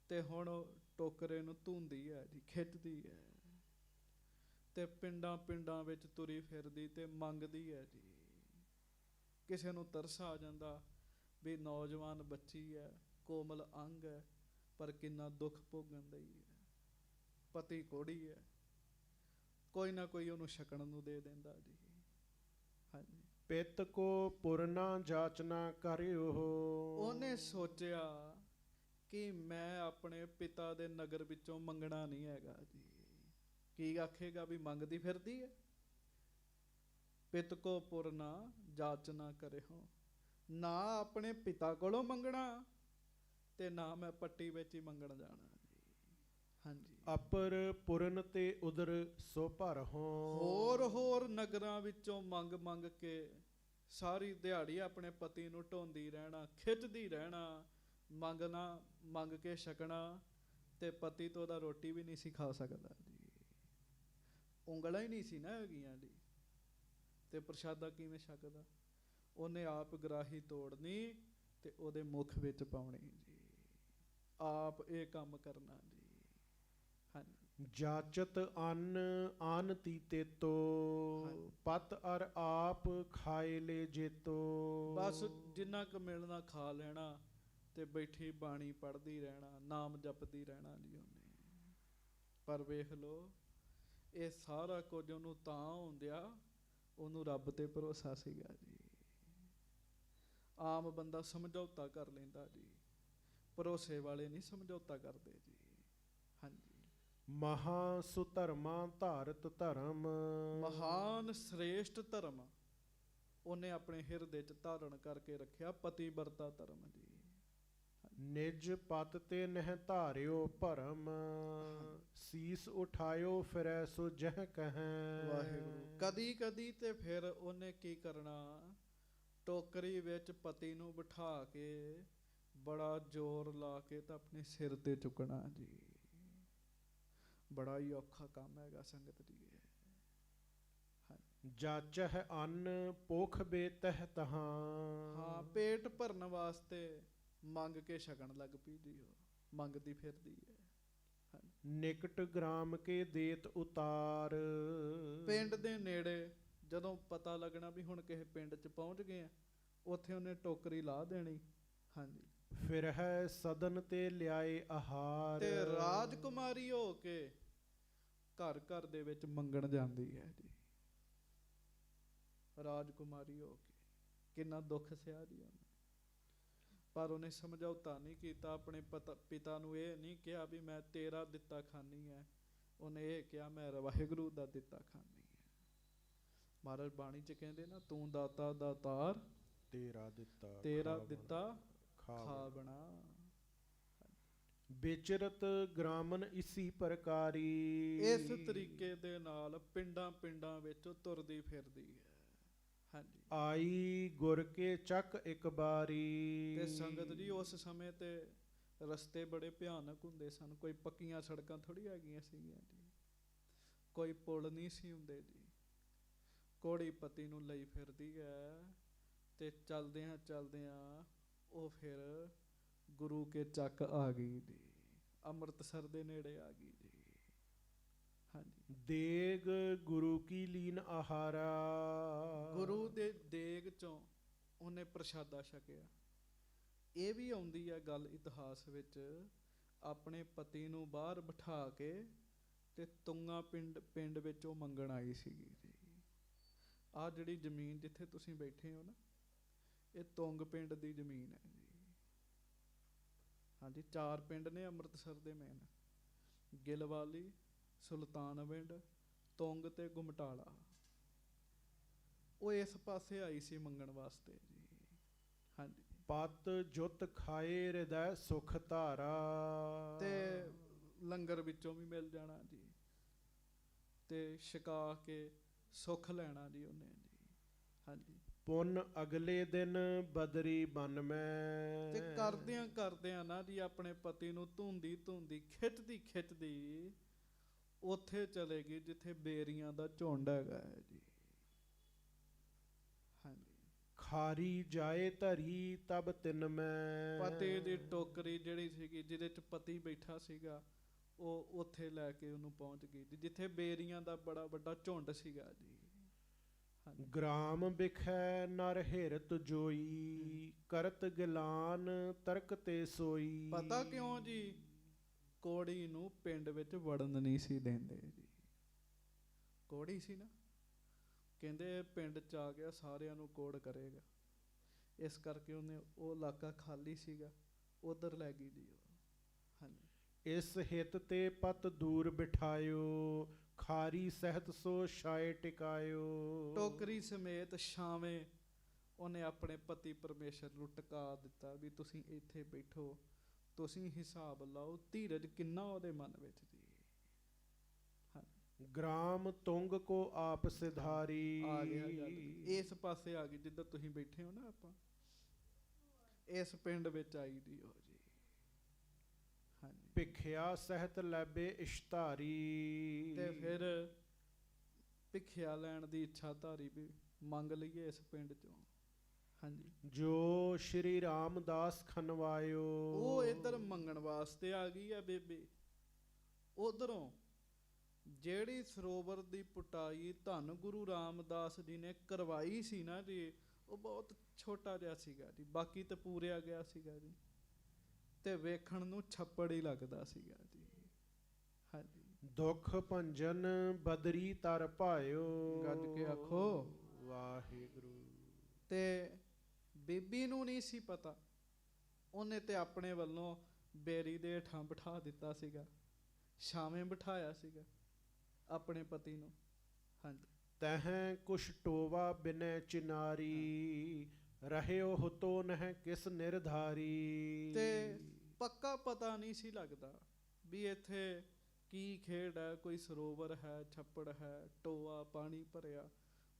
ਤੇ ਹੁਣ ਟੋਕਰੇ ਨੂੰ ਧੂੰਦੀ ਹੈ ਜੀ, ਖਿੱਚਦੀ ਹੈ, ਤੇ ਪਿੰਡਾਂ ਪਿੰਡਾਂ ਵਿੱਚ ਤੁਰੀ ਫਿਰਦੀ ਤੇ ਮੰਗਦੀ ਹੈ ਜੀ। ਕਿਸੇ ਨੂੰ ਤਰਸ ਆ ਜਾਂਦਾ ਵੀ ਨੌਜਵਾਨ ਬੱਚੀ ਹੈ, ਕੋਮਲ ਅੰਗ ਹੈ, ਪਰ ਕਿੰਨਾ ਦੁੱਖ ਭੋਗਣ ਦੀ ਹੈ। ਪਤੀ ਕੋੜੀ ਹੈ, ਕੋਈ ਨਾ ਕੋਈ ਉਹਨੂੰ ਛਕਣ ਨੂੰ ਦੇ ਦਿੰਦਾ ਜੀ। ਹਾਂਜੀ। ਪਿਤ ਕੋ ਪੁਰਨਾ ਜਾਚਨਾ ਕਰਿਓ। ਉਹਨੇ ਸੋਚਿਆ ਕਿ ਮੈਂ ਆਪਣੇ ਪਿਤਾ ਦੇ ਨਗਰ ਵਿੱਚੋਂ ਮੰਗਣਾ ਨਹੀਂ ਹੈਗਾ ਜੀ। ਕੀ ਆਖੇਗਾ ਵੀ ਮੰਗਦੀ ਫਿਰਦੀ ਹੈ। ਪਿਤ ਕੋ ਪੁਰਨਾ ਜਾਚਨਾ ਕਰਿਓ, ਨਾ ਆਪਣੇ ਪਿਤਾ ਕੋਲੋਂ ਮੰਗਣਾ ਤੇ ਨਾ ਮੈਂ ਪੱਟੀ ਵਿੱਚ ਹੀ ਮੰਗਣ ਜਾਣਾ ਜੀ। ਹਾਂਜੀ। ਅਪਰ ਪੁਰਨ ਤੇ ਉਦਰ ਸੋ ਭਰ ਹੋਰ ਹੋਰ ਨਗਰਾਂ ਵਿੱਚੋਂ ਮੰਗ ਮੰਗ ਕੇ ਸਾਰੀ ਦਿਹਾੜੀ ਆਪਣੇ ਪਤੀ ਨੂੰ ਢੋਂਦੀ ਰਹਿਣਾ, ਖਿੱਚਦੀ ਰਹਿਣਾ, ਮੰਗਣਾ, ਮੰਗ ਕੇ ਛਕਣਾ, ਤੇ ਪਤੀ ਤੋਂ ਉਹਦਾ ਰੋਟੀ ਵੀ ਨਹੀਂ ਸੀ ਖਾ ਸਕਦਾ ਜੀ। ਉਂਗਲਾਂ ਹੀ ਨਹੀਂ ਸੀ ਨਾ ਹੈਗੀਆਂ ਜੀ, ਤੇ ਪ੍ਰਸ਼ਾਦਾ ਕਿਵੇਂ ਛਕਦਾ? ਉਹਨੇ ਆਪ ਗਰਾਹੀ ਤੋੜਨੀ ਤੇ ਉਹਦੇ ਮੁਖ ਵਿੱਚ ਪਾਉਣੀ ਜੀ, ਆਪ ਇਹ ਕੰਮ ਕਰਨਾ ਜੀ। ਹਾਂਜੀ। ਜਾਚਤ ਅੰਨ ਆਨ ਤੀਤੇ ਤੋ ਪਤ ਅਰ ਆਪ ਖਾਏ ਲੈ ਜੇਤੋ। ਬਸ ਜਿੰਨਾ ਕੁ ਮਿਲਣਾ ਖਾ ਲੈਣਾ ਤੇ ਬੈਠੀ ਬਾਣੀ ਪੜ੍ਹਦੀ ਰਹਿਣਾ, ਨਾਮ ਜਪਦੀ ਰਹਿਣਾ ਜੀ ਉਹਨੇ। ਪਰ ਵੇਖ ਲਓ, ਇਹ ਸਾਰਾ ਕੁਝ ਉਹਨੂੰ ਤਾਂ ਆਉਂਦਿਆ, ਉਹਨੂੰ ਰੱਬ ਤੇ ਭਰੋਸਾ ਸੀਗਾ ਜੀ। ਆਮ ਬੰਦਾ ਸਮਝੌਤਾ ਕਰ ਲੈਂਦਾ ਜੀ, ਭਰੋਸੇ ਵਾਲੇ ਨਹੀਂ ਸਮਝੌਤਾ ਕਰਦੇ ਜੀ। ਹਾਂਜੀ। ਮਹਾ ਸੁਧਰਮਾ ਧਾਰਤ ਧਰਮ। ਮਹਾਨ ਸ੍ਰੇਸ਼ਟ ਧਰਮ ਉਹਨੇ ਆਪਣੇ ਹਿਰਦੇ 'ਚ ਧਾਰਨ ਕਰਕੇ ਰੱਖਿਆ, ਪਤੀ ਵਰਤਾ ਧਰਮ ਜੀ। ਨਿਜ ਪਤ ਤੇ ਨਹਿ ਧਾਰਿਓ ਭਰਮ, ਸੀਸ ਉਠਾਇਓ ਫਿਰੈ ਸੋ ਜਹ ਕਹੈ। ਵਾਹਿਗੁਰੂ। ਕਦੀ ਕਦੀ ਤੇ ਫਿਰ ਉਹਨੇ ਕੀ ਕਰਨਾ, ਟੋਕਰੀ ਵਿੱਚ ਪਤੀ ਨੂੰ ਬਿਠਾ ਕੇ ਬੜਾ ਜ਼ੋਰ ਲਾ ਕੇ ਤਾਂ ਆਪਣੇ ਸਿਰ ਤੇ ਚੁੱਕਣਾ ਜੀ। ਬੜਾ ਹੀ ਔਖਾ ਕੰਮ ਹੈਗਾ ਸੰਗਤ ਜੀ ਇਹ। ਜਾਚਹਿ ਅੰਨ ਭੁਖ ਬੇਤਹਿ ਤਹਾਂ। ਹਾਂ, ਪੇਟ ਭਰਨ ਵਾਸਤੇ ਮੰਗ ਕੇ ਛਕਣ ਲੱਗ ਪਈ ਜੀ, ਉਹ ਮੰਗਦੀ ਫਿਰਦੀ ਹੈ। ਨਿਕਟ ਗ੍ਰਾਮ ਕੇ ਦੇਤ ਉਤਾਰ। ਪਿੰਡ ਦੇ ਨੇੜੇ ਜਦੋਂ ਪਤਾ ਲੱਗਣਾ ਵੀ ਹੁਣ ਕਿਸੇ ਪਿੰਡ 'ਚ ਪਹੁੰਚ ਗਏ ਆ, ਉੱਥੇ ਉਹਨੇ ਟੋਕਰੀ ਲਾ ਦੇਣੀ। ਹਾਂਜੀ। ਫਿਰ ਹੈ ਸਦਨ ਤੇ ਲਿਆਏ ਆਹਾਰ। ਤੇ ਰਾਜਕੁਮਾਰੀ ਹੋ ਕੇ ਘਰ ਘਰ ਦੇ ਵਿੱਚ ਮੰਗਣ ਜਾਂਦੀ ਹੈ ਜੀ। ਰਾਜਕੁਮਾਰੀ ਹੋ ਕੇ ਕਿੰਨਾ ਦੁੱਖ ਸਹਿਆ ਜੀ ਉਹਨੇ, ਪਰ ਉਹਨੇ ਸਮਝੌਤਾ ਨਹੀਂ ਕੀਤਾ। ਆਪਣੇ ਪਿਤਾ ਨੂੰ ਇਹ ਨਹੀਂ ਕਿਹਾ ਵੀ ਮੈਂ ਤੇਰਾ ਦਿੱਤਾ ਖਾਨੀ ਹੈ, ਉਹਨੇ ਇਹ ਕਿਹਾ ਮੈਂ ਵਾਹਿਗੁਰੂ ਦਾ ਦਿੱਤਾ ਖਾਨੀ ਹੈ। ਮਹਾਰਾਜ ਬਾਣੀ 'ਚ ਕਹਿੰਦੇ ਨਾ, ਤੂੰ ਦਾਤਾ ਦਾਤਾਰ ਤੇਰਾ ਦਿੱਤਾ ਤੇਰਾ ਦਿੱਤਾ ਖਾ ਬਣਾ। ਵਿਚਰਤ ਗ੍ਰਾਮਨ ਇਸੀ ਪ੍ਰਕਾਰੀ। ਇਸ ਤਰੀਕੇ ਦੇ ਨਾਲ ਪਿੰਡਾਂ ਪਿੰਡਾਂ ਵਿੱਚ ਤੁਰਦੀ ਫਿਰਦੀ ਹੈ। ਹਾਂਜੀ। ਆਈ ਗੁਰ ਕੇ ਚੱਕ ਇੱਕ ਬਾਰੀ। ਤੇ ਸੰਗਤ ਜੀ ਉਸ ਸਮੇਂ ਤੇ ਰਸਤੇ ਬੜੇ ਭਿਆਨਕ ਹੁੰਦੇ ਸਨ, ਕੋਈ ਪੱਕੀਆਂ ਸੜਕਾਂ ਥੋੜ੍ਹੀ ਹੈਗੀਆਂ ਸੀਗੀਆਂ ਜੀ, ਕੋਈ ਪੁਲ ਨਹੀਂ ਸੀ ਹੁੰਦੇ ਜੀ। ਕੋੜੀ ਪਤੀ ਨੂੰ ਲਈ ਫਿਰਦੀ ਹੈ ਤੇ ਚਲਦਿਆਂ ਚਲਦਿਆਂ ਉਹ ਫਿਰ ਗੁਰੂ ਕੇ ਚੱਕ ਆ ਗਈ ਜੀ, ਅੰਮ੍ਰਿਤਸਰ ਦੇ ਨੇੜੇ ਆ ਗਈ ਜੀ। ਹਾਂਜੀ। ਦੇਗ ਗੁਰੂ ਕੀ ਲੀਨ ਆਹਾਰਾ। ਗੁਰੂ ਦੇ ਦੇਗ ਚੋਂ ਉਹਨੇ ਪ੍ਰਸ਼ਾਦਾ ਛਕਿਆ। ਇਹ ਵੀ ਆਉਂਦੀ ਹੈ ਗੱਲ ਇਤਿਹਾਸ ਵਿੱਚ, ਆਪਣੇ ਪਤੀ ਨੂੰ ਬਾਹਰ ਬਿਠਾ ਕੇ ਤੇ ਤੁੰਗਾ ਪਿੰਡ ਵਿੱਚ ਉਹ ਮੰਗਣ ਆਈ ਸੀਗੀ ਜੀ। ਆਹ ਜਿਹੜੀ ਜ਼ਮੀਨ ਜਿੱਥੇ ਤੁਸੀਂ ਬੈਠੇ ਹੋ ਨਾ, ਇਹ ਤੁੰਗ ਪਿੰਡ ਦੀ ਜ਼ਮੀਨ ਹੈ ਜੀ। ਹਾਂਜੀ। 4 ਪਿੰਡ ਨੇ ਅੰਮ੍ਰਿਤਸਰ ਦੇ ਮੇਨ, ਗਿਲਵਾਲੀ, ਸੁਲਤਾਨਵਿੰਡ, ਤੁੰਗ ਤੇ ਗੁਮਟਾਲਾ। ਉਹ ਇਸ ਪਾਸੇ ਆਈ ਸੀ ਮੰਗਣ ਵਾਸਤੇ ਜੀ। ਹਾਂਜੀ। ਪਤ ਜੁਤ ਖਾਏ ਹਿਰਦੈ ਸੁਖ ਧਾਰਾ। ਤੇ ਲੰਗਰ ਵਿੱਚੋਂ ਵੀ ਮਿਲ ਜਾਣਾ ਜੀ, ਤੇ ਛਕਾ ਕੇ ਸੁੱਖ ਲੈਣਾ ਜੀ ਉਹਨੇ ਜੀ। ਹਾਂਜੀ। ਪੁੰਨ ਅਗਲੇ ਦਿਨ ਬਦਰੀ ਬਨ ਮੈਂ। ਤੇ ਕਰਦਿਆਂ ਕਰਦਿਆਂ ਨਾ ਜੀ ਆਪਣੇ ਪਤੀ ਨੂੰ ਧੂੰਦੀ ਧੂੰਦੀ ਖਿੱਚਦੀ ਖਿੱਚਦੀ ਉੱਥੇ ਚਲੇ ਗਈ ਜਿੱਥੇ ਬੇਰੀਆਂ ਦਾ ਝੁੰਡ ਹੈਗਾ ਹੈ ਜੀ। ਹਾਂਜੀ। ਖਾਰੀ ਜਾਏ ਧਰੀ ਤਬ ਤਿਨ ਮੈਂ। ਪਤੀ ਦੀ ਟੋਕਰੀ ਜਿਹੜੀ ਸੀਗੀ ਜਿਹਦੇ 'ਚ ਪਤੀ ਬੈਠਾ ਸੀਗਾ, ਉਹ ਉੱਥੇ ਲੈ ਕੇ ਉਹਨੂੰ ਪਹੁੰਚ ਗਈ ਜੀ, ਜਿੱਥੇ ਬੇਰੀਆਂ ਦਾ ਬੜਾ ਵੱਡਾ ਝੁੰਡ ਸੀਗਾ ਜੀ। ਗ੍ਰਾਮ ਬਿਖੈ ਨਰ ਹਿਰਤ ਜੋਈ, ਕਰਤ ਗਿਲਾਨ ਤਰਕ ਤੇ ਸੋਈ। ਪਤਾ ਕਿਉਂ ਜੀ? ਕੋੜੀ ਨੂੰ ਪਿੰਡ ਵਿੱਚ ਵੜਨ ਨਹੀਂ ਸੀ ਦਿੰਦੇ ਜੀ। ਕੋੜੀ ਸੀ ਨਾ, ਕਹਿੰਦੇ ਪਿੰਡ 'ਚ ਆ ਗਿਆ ਸਾਰਿਆਂ ਨੂੰ ਕੋੜ ਕਰੇਗਾ, ਇਸ ਕਰਕੇ ਉਹਨੇ ਉਹ ਇਲਾਕਾ ਖਾਲੀ ਸੀਗਾ, ਉਧਰ ਲੈ ਗਈ ਜੀ ਉਹ। ਹਾਂਜੀ। ਇਸ ਹਿਤ ਤੇ ਪਤ ਦੂਰ ਬਿਠਾਇਓ, ਖਾਰੀ ਸਹਿਤ ਸੋ ਛਾਏ ਟਿਕਾਇਓ। ਟੋਕਰੀ ਸਮੇਤ ਛਾਵੇਂ ਉਹਨੇ ਆਪਣੇ ਪਤੀ ਪਰਮੇਸ਼ਰ ਨੂੰ ਟਿਕਾ ਦਿੱਤਾ ਵੀ ਤੁਸੀਂ ਇੱਥੇ ਬੈਠੋ, ਤੁਸੀਂ ਹਿਸਾਬ ਲਾਓ ਧੀਰਜ ਕਿੰਨਾ ਉਹਦੇ ਮਨ ਵਿੱਚ ਜੀ। ਗ੍ਰਾਮ ਤੁੰਗ ਕੋ ਆਪ ਸਿਧਾਰੀ। ਆ ਗਿਆ ਗੱਲ, ਇਸ ਪਾਸੇ ਆ ਗਈ ਜਿੱਦਾਂ ਤੁਸੀਂ ਬੈਠੇ ਹੋ ਨਾ, ਆਪਾਂ ਇਸ ਪਿੰਡ ਵਿੱਚ ਆਈ ਦੀ ਹੋ ਜੀ। ਹਾਂਜੀ, ਭਿਖਿਆ ਸਹਿਤ ਲੈਬੇ ਇਸ਼ਤਾਰੀ। ਤੇ ਫਿਰ ਭਿਖਿਆ ਲੈਣ ਦੀ ਇੱਛਾ ਧਾਰੀ ਵੀ ਮੰਗ ਲਈਏ ਇਸ ਪਿੰਡ ਚੋਂ। ਹਾਂਜੀ, ਜੋ ਸ਼੍ਰੀ ਰਾਮਦਾਸ ਖਨਵਾਇਓ। ਉਹ ਇੱਧਰ ਮੰਗਣ ਵਾਸਤੇ ਆ ਗਈ ਆ ਬੇਬੇ। ਉਧਰੋਂ ਜਿਹੜੀ ਸਰੋਵਰ ਦੀ ਪੁਟਾਈ ਧੰਨ ਗੁਰੂ ਰਾਮਦਾਸ ਜੀ ਨੇ ਕਰਵਾਈ ਸੀ ਨਾ ਜੀ, ਉਹ ਬਹੁਤ ਛੋਟਾ ਜਿਹਾ ਸੀਗਾ ਜੀ, ਬਾਕੀ ਤੇ ਪੂਰਿਆ ਗਿਆ ਸੀਗਾ ਜੀ, ਤੇ ਵੇਖਣ ਨੂੰ ਛੱਪੜ ਹੀ ਲੱਗਦਾ ਸੀਗਾ ਜੀ। ਹਾਂਜੀ, ਦੁੱਖ ਭੰਜਨ ਬਦਰੀ ਤਰ ਭਾਇਓ। ਗੱਜ ਕੇ ਆਖੋ ਵਾਹਿਗੁਰੂ। ਤੇ ਬੀਬੀ ਨੂੰ ਨਹੀਂ ਸੀ ਪਤਾ, ਉਹਨੇ ਤੇ ਆਪਣੇ ਵੱਲੋਂ ਬੇਰੀ ਦੇ ਹੇਠਾਂ ਬਿਠਾ ਦਿੱਤਾ ਸੀਗਾ, ਛਾਵੇਂ ਬਿਠਾਇਆ ਸੀਗਾ ਆਪਣੇ ਪਤੀ ਨੂੰ। ਹਾਂਜੀ, ਤਹਿ ਕੁਛ ਟੋਵਾ ਬਿਨੈ ਚਿਨਾਰੀ। ਰਹਿਓ ਹੁਤੋ ਨਹਿ ਕਿਸ ਨਿਰਧਾਰੀ। ਤੇ ਪੱਕਾ ਪਤਾ ਨਹੀਂ ਸੀ ਲੱਗਦਾ ਵੀ ਇੱਥੇ ਕੀ ਖੇਡ ਹੈ, ਕੋਈ ਸਰੋਵਰ ਹੈ, ਛੱਪੜ ਹੈ, ਟੋਆ ਪਾਣੀ ਭਰਿਆ,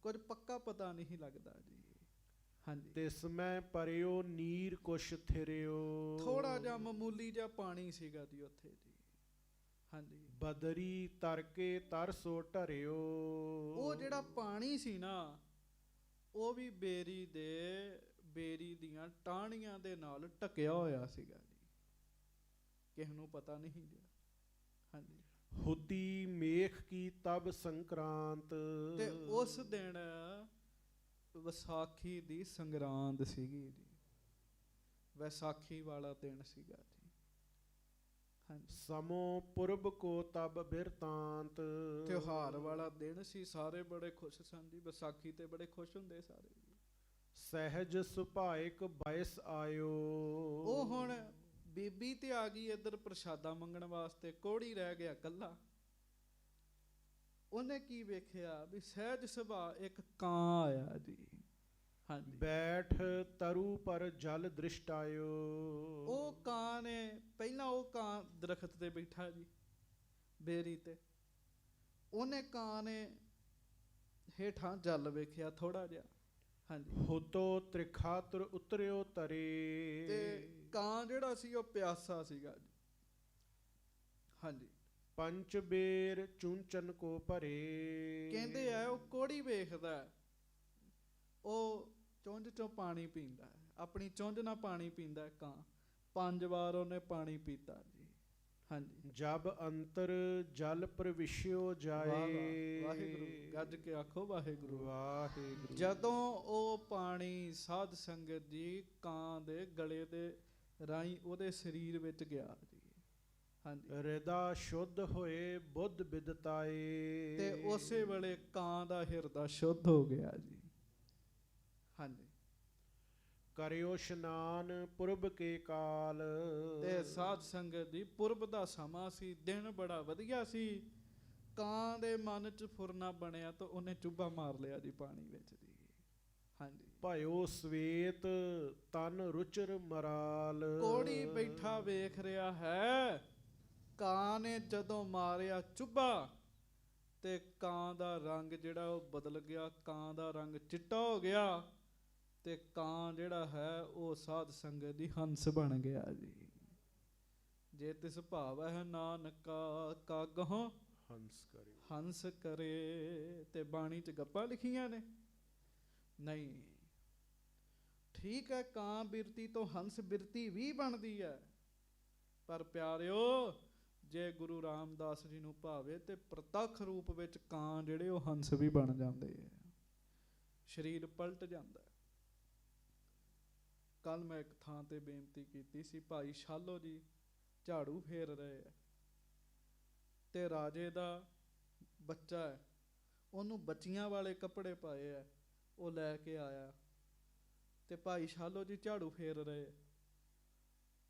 ਕੁਝ ਪੱਕਾ ਪਤਾ ਨਹੀਂ ਲੱਗਦਾ ਜੀ। ਹਾਂਜੀ, ਤਿਸ ਮੈਂ ਪਰਿਓ ਨੀਰ ਕੁਛ ਥਿਰਿਓ। ਥੋੜਾ ਜਿਹਾ ਮਾਮੂਲੀ ਜਿਹਾ ਪਾਣੀ ਸੀਗਾ ਜੀ ਉੱਥੇ ਜੀ। ਹਾਂਜੀ, ਬਦਰੀ ਤਰ ਕੇ ਤਰਸੋ ਢਰਿਓ। ਉਹ ਜਿਹੜਾ ਪਾਣੀ ਸੀ ਨਾ, ਉਹ ਵੀ ਬੇਰੀ ਦੀਆਂ ਟਾਹਣੀਆਂ ਦੇ ਨਾਲ ਢਕਿਆ ਹੋਇਆ ਸੀਗਾ ਜੀ, ਕਿਸੇ ਨੂੰ ਪਤਾ ਨਹੀਂ ਜੀ। ਹਾਂਜੀ, ਹੁਤੀ ਮੇਖ ਕੀ ਤਬ ਸੰਕਰਾਂਤ। ਤੇ ਉਸ ਦਿਨ ਵਿਸਾਖੀ ਦੀ ਸੰਗਰਾਂਦ ਸੀਗੀ ਜੀ, ਵਿਸਾਖੀ ਵਾਲਾ ਦਿਨ ਸੀਗਾ ਜੀ। ਹਾਂਜੀ, ਸਮੋ ਪੁਰਬ ਕੋ ਤਬ ਬਿਰਤਾਂਤ। ਤਿਉਹਾਰ ਵਾਲਾ ਦਿਨ ਸੀ, ਸਾਰੇ ਬੜੇ ਖੁਸ਼ ਸਨ ਜੀ, ਵਿਸਾਖੀ ਤੇ ਬੜੇ ਖੁਸ਼ ਹੁੰਦੇ ਸਾਰੇ ਜੀ। ਸਹਿਜ ਸੁਭਾਇਕ ਬਇਸ ਆਇਓ। ਉਹ ਹੁਣ ਬੀਬੀ ਤੇ ਆ ਗਈ ਇੱਧਰ ਪ੍ਰਸ਼ਾਦਾ ਮੰਗਣ ਵਾਸਤੇ, ਕੋਹੜੀ ਰਹਿ ਗਿਆ ਕੱਲਾ। ਉਹਨੇ ਕੀ ਵੇਖਿਆ ਵੀ ਸਹਿਜ ਸੁਭਾ ਇੱਕ ਕਾਂ ਆਇਆ ਜੀ। ਹਾਂਜੀ, ਬੈਠ ਤਰੂ ਪਰ ਜਲ ਦ੍ਰਿਸ਼ਟਾਇਓ। ਉਹ ਕਾਂ ਨੇ ਪਹਿਲਾਂ, ਉਹ ਕਾਂ ਦਰਖਤ ਤੇ ਬੈਠਾ ਜੀ ਬੇਰੀ ਤੇ, ਉਹਨੇ ਕਾਂ ਨੇ ਹੇਠਾਂ ਜਲ ਵੇਖਿਆ ਥੋੜਾ ਜਿਹਾ। ਹਾਂਜੀ, ਹੁਤੋ ਤ੍ਰਿਖਾਤਰ ਉਤਰਿਓ ਤਰੇ। ਤੇ ਕਾਂ ਜਿਹੜਾ ਸੀ ਉਹ ਪਿਆਸਾ ਸੀਗਾ ਜੀ। ਹਾਂਜੀ, ਪੰਚ ਬੇਰ ਚੁੰਚਨ ਕੋ ਭਰੇ। ਕਹਿੰਦੇ ਆ ਉਹ ਕੋਹੜੀ ਵੇਖਦਾ, ਉਹ ਚੁੰਝ ਚੋਂ ਪਾਣੀ ਪੀਂਦਾ, ਆਪਣੀ ਚੁੰਝ ਨਾਲ ਪਾਣੀ ਪੀਂਦਾ ਕਾਂ। 5 ਵਾਰ ਉਹਨੇ ਪਾਣੀ ਪੀਤਾ ਜੀ। ਹਾਂਜੀ, ਜਬ ਅੰਤਰ ਜਲ ਪ੍ਰਵਿਸ਼ਿਓ ਜਾਏ। ਵਾਹਿਗੁਰੂ, ਗੱਜ ਕੇ ਆਖੋ ਵਾਹਿਗੁਰੂ। ਵਾਹਿਗੁਰੂ। ਜਦੋਂ ਉਹ ਪਾਣੀ ਸਾਧ ਸੰਗਤ ਜੀ ਕਾਂ ਦੇ ਗਲੇ ਦੇ ਰਾਹੀਂ ਉਹਦੇ ਸਰੀਰ ਵਿੱਚ ਗਿਆ ਜੀ। ਹਾਂਜੀ, ਹਿਰਦਾ ਸ਼ੁੱਧ ਹੋਏ ਬੁੱਧ ਬਿਦਤਾਏ। ਤੇ ਉਸੇ ਵੇਲੇ ਕਾਂ ਦਾ ਹਿਰਦਾ ਸ਼ੁੱਧ ਹੋ ਗਿਆ ਜੀ। ਹਾਂਜੀ, ਕਰਿਓ ਇਸ਼ਨਾਨ ਪੁਰਬ ਕੇ ਕਾਲ। ਤੇ ਸਾਧ ਸੰਗਤ ਦੀ ਪੁਰਬ ਦਾ ਸਮਾਂ ਸੀ, ਦਿਨ ਬੜਾ ਵਧੀਆ ਸੀ। ਕਾਂ ਦੇ ਮਨ 'ਚ ਫੁਰਨਾ ਬਣਿਆ ਤਾਂ ਉਹਨੇ ਚੁੱਭਾ ਮਾਰ ਲਿਆ ਜੀ ਪਾਣੀ ਵਿੱਚ ਜੀ। ਹਾਂਜੀ, ਭਾਇਓ ਸਵੇਤ ਤਨ ਰੁਚਰ ਮਰਾਲ। ਕੋਹੜੀ ਬੈਠਾ ਵੇਖ ਰਿਹਾ ਹੈ, ਕਾਂ ਨੇ ਜਦੋਂ ਮਾਰਿਆ ਚੁੱਭਾ ਤੇ ਕਾਂ ਦਾ ਰੰਗ ਜਿਹੜਾ ਉਹ ਬਦਲ ਗਿਆ, ਕਾਂ ਦਾ ਰੰਗ ਚਿੱਟਾ ਹੋ ਗਿਆ, ਤੇ ਕਾਂ ਜਿਹੜਾ ਹੈ ਉਹ ਸਾਧ ਸੰਗਤ ਦੀ ਹੰਸ ਬਣ ਗਿਆ ਜੀ। ਜੇ ਤਿਸ ਭਾਵ ਹੈ ਨਾਨਕਾ ਕਾਗਹੁ ਹੰਸ ਕਰੇ। ਹੰਸ ਕਰੇ। ਤੇ ਬਾਣੀ 'ਚ ਗੱਪਾਂ ਲਿਖੀਆਂ ਨੇ? ਨਹੀਂ, ਠੀਕ ਹੈ, ਕਾਂ ਬਿਰਤੀ ਤੋਂ ਹੰਸ ਬਿਰਤੀ ਵੀ ਬਣਦੀ ਹੈ, ਪਰ ਪਿਆਰਿਓ ਜੇ ਗੁਰੂ ਰਾਮਦਾਸ ਜੀ ਨੂੰ ਭਾਵੇ ਤੇ ਪ੍ਰਤੱਖ ਰੂਪ ਵਿੱਚ ਕਾਂ ਜਿਹੜੇ ਉਹ ਹੰਸ ਵੀ ਬਣ ਜਾਂਦੇ ਆ, ਸਰੀਰ ਪਲਟ ਜਾਂਦਾ। ਕੱਲ ਮੈਂ ਇੱਕ ਥਾਂ ਤੇ ਬੇਨਤੀ ਕੀਤੀ ਸੀ, ਭਾਈ ਸ਼ਾਲੋ ਜੀ ਝਾੜੂ ਫੇਰ ਰਹੇ ਆ, ਤੇ ਰਾਜੇ ਦਾ ਬੱਚਾ ਹੈ, ਉਹਨੂੰ ਬੱਚੀਆਂ ਵਾਲੇ ਕੱਪੜੇ ਪਾਏ ਆ, ਉਹ ਲੈ ਕੇ ਆਇਆ, ਤੇ ਭਾਈ ਸ਼ਾਲੋ ਜੀ ਝਾੜੂ ਫੇਰ ਰਹੇ,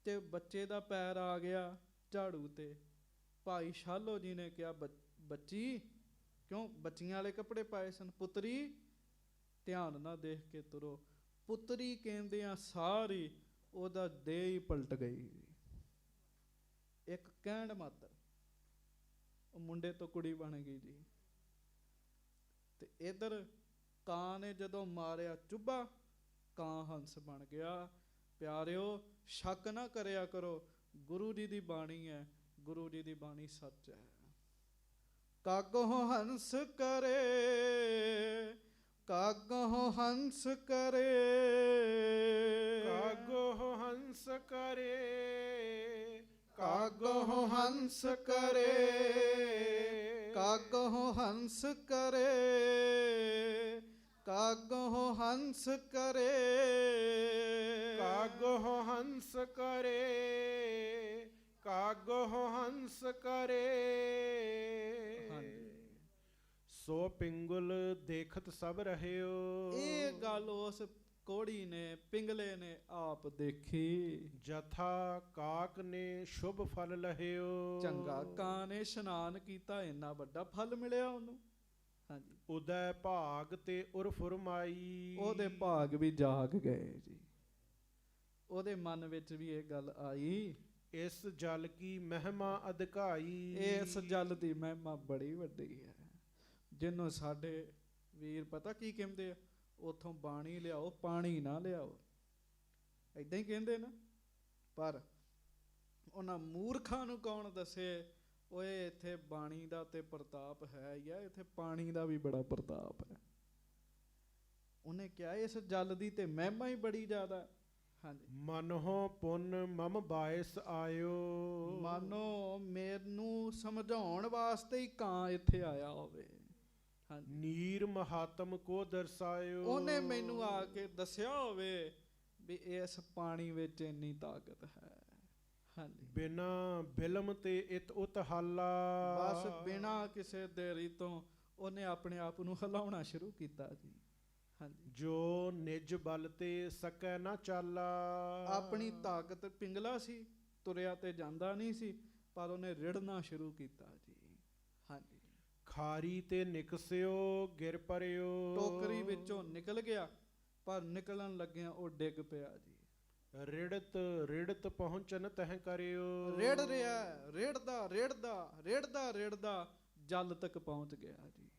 ਤੇ ਬੱਚੇ ਦਾ ਪੈਰ ਆ ਗਿਆ ਝਾੜੂ ਤੇ। ਭਾਈ ਸ਼ਾਲੋ ਜੀ ਨੇ ਕਿਹਾ, ਬੱਚੀ ਕਿਉਂ ਬੱਚੀਆਂ ਵਾਲੇ ਕੱਪੜੇ ਪਾਏ ਸਨ? ਪੁੱਤਰੀ ਧਿਆਨ ਨਾਲ ਦੇਖ ਕੇ ਤੁਰੋ। ਪੁੱਤਰੀ ਕਹਿੰਦਿਆਂ ਸਾਰੀ ਉਹਦਾ ਦੇਹ ਹੀ ਪਲਟ ਗਈ। ਇੱਕ ਕਹਿਣ ਮਾਤਰ ਉਹ ਮੁੰਡੇ ਤੋਂ ਕੁੜੀ ਬਣ ਗਈ ਜੀ। ਤੇ ਇਧਰ ਕਾਂ ਨੇ ਜਦੋਂ ਮਾਰਿਆ ਚੁੱਭਾ, ਕਾਂ ਹੰਸ ਬਣ ਗਿਆ। ਪਿਆਰਿਓ, ਸ਼ੱਕ ਨਾ ਕਰਿਆ ਕਰੋ, ਗੁਰੂ ਜੀ ਦੀ ਬਾਣੀ ਹੈ, ਗੁਰੂ ਜੀ ਦੀ ਬਾਣੀ ਸੱਚ ਹੈ। ਕਾਗੋ ਹੰਸ ਕਰੇ, ਕਾਗੋ ਹੰਸ ਕਰੇ, ਕਾਗੋ ਹੰਸ ਕਰੇ, ਕਾਗੋ ਹੰਸ ਕਰੇ, ਕਾਗੋ ਹੰਸ ਕਰੇ, ਕਾਗੋ ਹੰਸ ਕਰੇ, ਕਾਗੋ ਹੰਸ ਕਰੇ, ਕਾਗੋ ਹੰਸ ਕਰੇ। ਸੋ ਪਿੰਗੁਲ ਦੇਖਤ ਸਭ ਰਹਿਓ। ਇਹ ਗੱਲ ਉਸ ਕੋੜੀ ਨੇ, ਪਿੰਗਲੇ ਨੇ ਆਪ ਦੇਖੀ। ਜਥਾ ਕਾਕ ਨੇ ਸ਼ੁਭ ਫਲ ਲਹਿਓ। ਚੰਗਾ ਕਾਂ ਨੇ ਇਸ਼ਨਾਨ ਕੀਤਾ, ਇੰਨਾ ਵੱਡਾ ਫਲ ਮਿਲਿਆ ਉਹਨੂੰ। ਹਾਂਜੀ, ਉਦੈ ਭਾਗ ਤੇ ਉਰ ਫੁਰਮਾਈ। ਉਹਦੇ ਭਾਗ ਵੀ ਜਾਗ ਗਏ ਜੀ। ਉਹਦੇ ਮਨ ਵਿੱਚ ਵੀ ਇਹ ਗੱਲ ਆਈ, ਇਸ ਜਲ ਕੀ ਮਹਿਮਾ ਅਧਿਕਾਈ। ਇਸ ਜਲ ਦੀ ਮਹਿਮਾ ਬੜੀ ਵੱਡੀ ਹੈ। ਜਿਹਨੂੰ ਸਾਡੇ ਵੀਰ ਪਤਾ ਕੀ ਕਹਿੰਦੇ ਆ, ਉਥੋਂ ਬਾਣੀ ਲਿਆਓ, ਪਾਣੀ ਨਾ ਲਿਆਓ, ਏਦਾਂ ਹੀ ਕਹਿੰਦੇ ਨਾ। ਪਰ ਉਹਨਾਂ ਮੂਰਖਾਂ ਨੂੰ ਕੌਣ ਦੱਸੇ, ਓਏ ਇੱਥੇ ਬਾਣੀ ਦਾ ਤੇ ਪ੍ਰਤਾਪ ਹੈ ਹੀ ਆ, ਇੱਥੇ ਪਾਣੀ ਦਾ ਵੀ ਬੜਾ ਪ੍ਰਤਾਪ ਹੈ। ਉਹਨੇ ਕਿਹਾ ਇਸ ਜਲ ਦੀ ਤੇ ਮਹਿਮਾ ਹੀ ਬੜੀ ਜ਼ਿਆਦਾ। ਹਾਂਜੀ, ਮਨਹੁ ਪੁੰਨ ਮਮ ਬਾਇਸ ਆਇਓ। ਮਾਨੋ ਮੈਨੂੰ ਸਮਝਾਉਣ ਵਾਸਤੇ ਹੀ ਕਾਂ ਇੱਥੇ ਆਇਆ ਹੋਵੇ। ਹਾਂਜੀ, ਨੀਰ ਮਹਾਤਮ ਕੋ ਦਰਸਾਇਓ। ਉਹਨੇ ਮੈਨੂੰ ਆ ਕੇ ਦੱਸਿਆ ਹੋਵੇ ਵੀ ਇਸ ਪਾਣੀ ਵਿੱਚ ਇੰਨੀ ਤਾਕਤ ਹੈ। ਹਾਂਜੀ, ਬਿਨਾ ਬਿਲਮ ਤੇ ਇਤ ਉਤ ਹਾਲਾ। ਬਸ ਬਿਨਾ ਕਿਸੇ ਦੇਰੀ ਤੋਂ ਉਹਨੇ ਆਪਣੇ ਆਪ ਨੂੰ ਹਿਲਾਉਣਾ ਸ਼ੁਰੂ ਕੀਤਾ ਜੀ। ਹਾਂਜੀ, ਜੋ ਨਿਜ ਬਲ ਤੇ ਸਕੈ ਨਾ ਚਾਲਾ। ਆਪਣੀ ਤਾਕਤ ਪਿੰਗਲਾ ਸੀ, ਤੁਰਿਆ ਤੇ ਜਾਂਦਾ ਨਹੀਂ ਸੀ, ਪਰ ਉਹਨੇ ਰਿੜਨਾ ਸ਼ੁਰੂ ਕੀਤਾ ਜੀ। ਹਾਂਜੀ, ਖਾਰੀ ਤੇ ਨਿਕਸਿਓ ਗਿਰ ਪਰਿਓ। ਟੋਕਰੀ ਵਿੱਚੋਂ ਨਿਕਲ ਗਿਆ, ਪਰ ਨਿਕਲਣ ਲੱਗਿਆ ਉਹ ਡਿੱਗ ਪਿਆ ਜੀ। ਰਿੜਤ ਰਿੜਤ ਪਹੁੰਚਨ ਤਹਿ ਕਰਿਓ। ਰੇੜ ਰਿਹਾ, ਰੇੜਦਾ ਰੇੜਦਾ ਰੇੜਦਾ ਰੇੜਦਾ ਜਲ ਤੱਕ ਪਹੁੰਚ ਗਿਆ ਜੀ।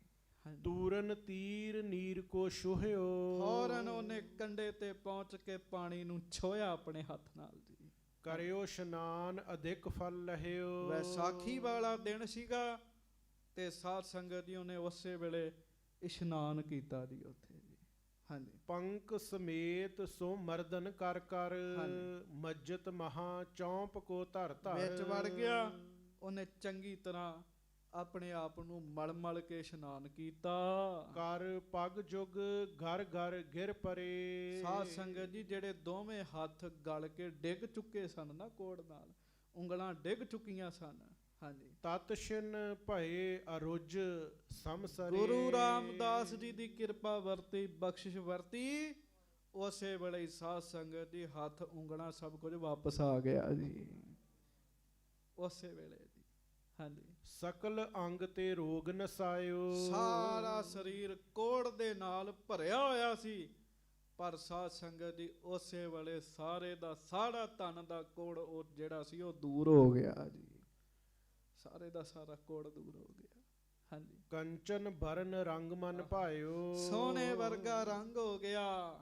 ਹਾਂਜੀ, ਤੂਰਨ ਤੀਰ ਨੀਰ ਕੋ ਛੋਹਿਓ। ਫੌਰਨ ਉਹਨੇ ਕੰਡੇ ਤੇ ਪਹੁੰਚ ਕੇ ਪਾਣੀ ਨੂੰ ਛੋਇਆ ਆਪਣੇ ਹੱਥ ਨਾਲ ਜੀ। ਕਰਿਓ ਇਸ਼ਨਾਨ ਅਧਿਕ ਫਲ ਲਹਿਓ। ਵੈਸਾਖੀ ਵਾਲਾ ਦਿਨ ਸੀਗਾ ਤੇ ਸਾਧ ਸੰਗਤ ਜੀ ਉਹਨੇ ਉਸੇ ਵੇਲੇ ਇਸ਼ਨਾਨ ਕੀਤਾ ਜੀ ਉੱਥੇ ਜੀ। ਹਾਂਜੀ, ਪੰਕ ਸਮੇਤ ਸੋ ਮਰਦਨ ਕਰ ਕਰ। ਮੱਜਤ ਮਹਾ ਚੌਂਪ ਕੋ ਧਰ ਧਰ। ਵਿੱਚ ਵੜ ਗਿਆ, ਉਹਨੇ ਚੰਗੀ ਤਰ੍ਹਾਂ ਆਪਣੇ ਆਪ ਨੂੰ ਮਲ ਮਲ ਕੇ ਇਸ਼ਨਾਨ ਕੀਤਾ। ਕਰ ਪਗ ਜੁਗ ਘਰ ਘਰ ਗਿਰ ਪਰੇ। ਸਾਧ ਸੰਗਤ ਜੀ ਜਿਹੜੇ ਦੋਵੇਂ ਹੱਥ ਗਲ ਕੇ ਡਿੱਗ ਚੁੱਕੇ ਸਨ ਨਾ ਕੋੜ ਨਾਲ, ਉਂਗਲਾਂ ਡਿੱਗ ਚੁੱਕੀਆਂ ਸਨ। ਹਾਂਜੀ, ਤਤ ਛਿਨ ਭਏ ਅਰੁਜ ਸਮਸਰੇ। ਗੁਰੂ ਰਾਮਦਾਸ ਜੀ ਦੀ ਕਿਰਪਾ ਵਰਤੀ, ਬਖਸ਼ਿਸ਼ ਵਰਤੀ, ਉਸੇ ਵੇਲੇ ਹੀ ਸਾਧ ਸੰਗਤ ਜੀ ਹੱਥ ਉਂਗਲਾਂ ਸਭ ਕੁਝ ਵਾਪਸ ਆ ਗਿਆ ਜੀ, ਉਸੇ ਵੇਲੇ ਜੀ। ਹਾਂਜੀ, ਸਕਲ ਅੰਗ ਤੇ ਰੋਗ ਨਸਾਇਓ। ਸਾਰਾ ਸਰੀਰ ਕੋੜ ਦੇ ਨਾਲ ਭਰਿਆ ਹੋਇਆ ਸੀ, ਪਰ ਸਾਧ ਸੰਗਤ ਜੀ ਉਸੇ ਵੇਲੇ ਸਾਰੇ ਦਾ ਸਾਰਾ ਤਨ ਦਾ ਕੋੜ ਉਹ ਜਿਹੜਾ ਸੀ ਉਹ ਦੂਰ ਹੋ ਗਿਆ ਜੀ। ਸਾਰੇ ਦਾ ਸਾਰਾ ਕੋੜ ਦੂਰ ਹੋ ਗਿਆ। ਹਾਂਜੀ, ਕੰਚਨ ਬਰਨ ਰੰਗ ਮਨ ਭਾਇਓ। ਸੋਨੇ ਵਰਗਾ ਰੰਗ ਹੋ ਗਿਆ,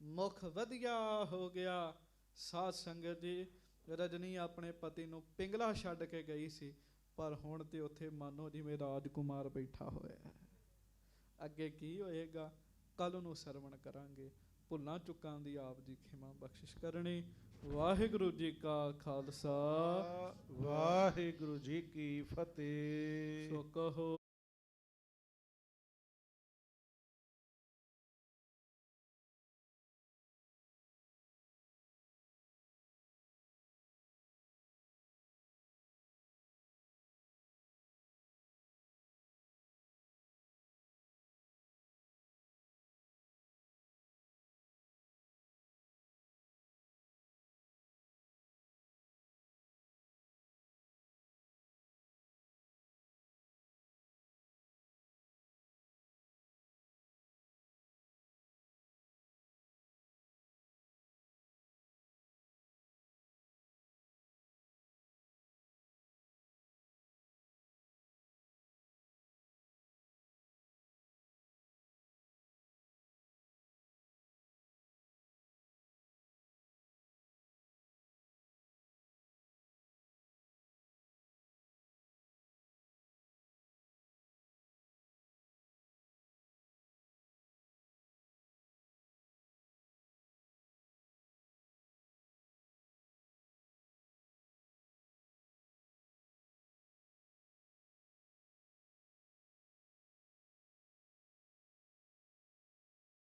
ਮੁਖ ਵਧੀਆ ਹੋ ਗਿਆ। ਸਾਧ ਸੰਗਤ ਜੀ ਰਜਨੀ ਆਪਣੇ ਪਤੀ ਨੂੰ ਪਿੰਗਲਾ ਛੱਡ ਕੇ ਗਈ ਸੀ, ਪਰ ਹੁਣ ਤੇ ਉੱਥੇ ਮਾਨੋ ਜਿਵੇਂ ਰਾਜਕੁਮਾਰ ਬੈਠਾ ਹੋਇਆ ਹੈ। ਅੱਗੇ ਕੀ ਹੋਏਗਾ ਕੱਲ ਨੂੰ ਸਰਵਣ ਕਰਾਂਗੇ। ਭੁੱਲਾਂ ਚੁੱਕਾਂ ਦੀ ਆਪ ਜੀ ਖਿਮਾ ਬਖਸ਼ਿਸ਼ ਕਰਨੀ। ਵਾਹਿਗੁਰੂ ਜੀ ਕਾ ਖਾਲਸਾ, ਵਾਹਿਗੁਰੂ ਜੀ ਕੀ ਫਤਿਹ। ਸੋ ਕਹੋ।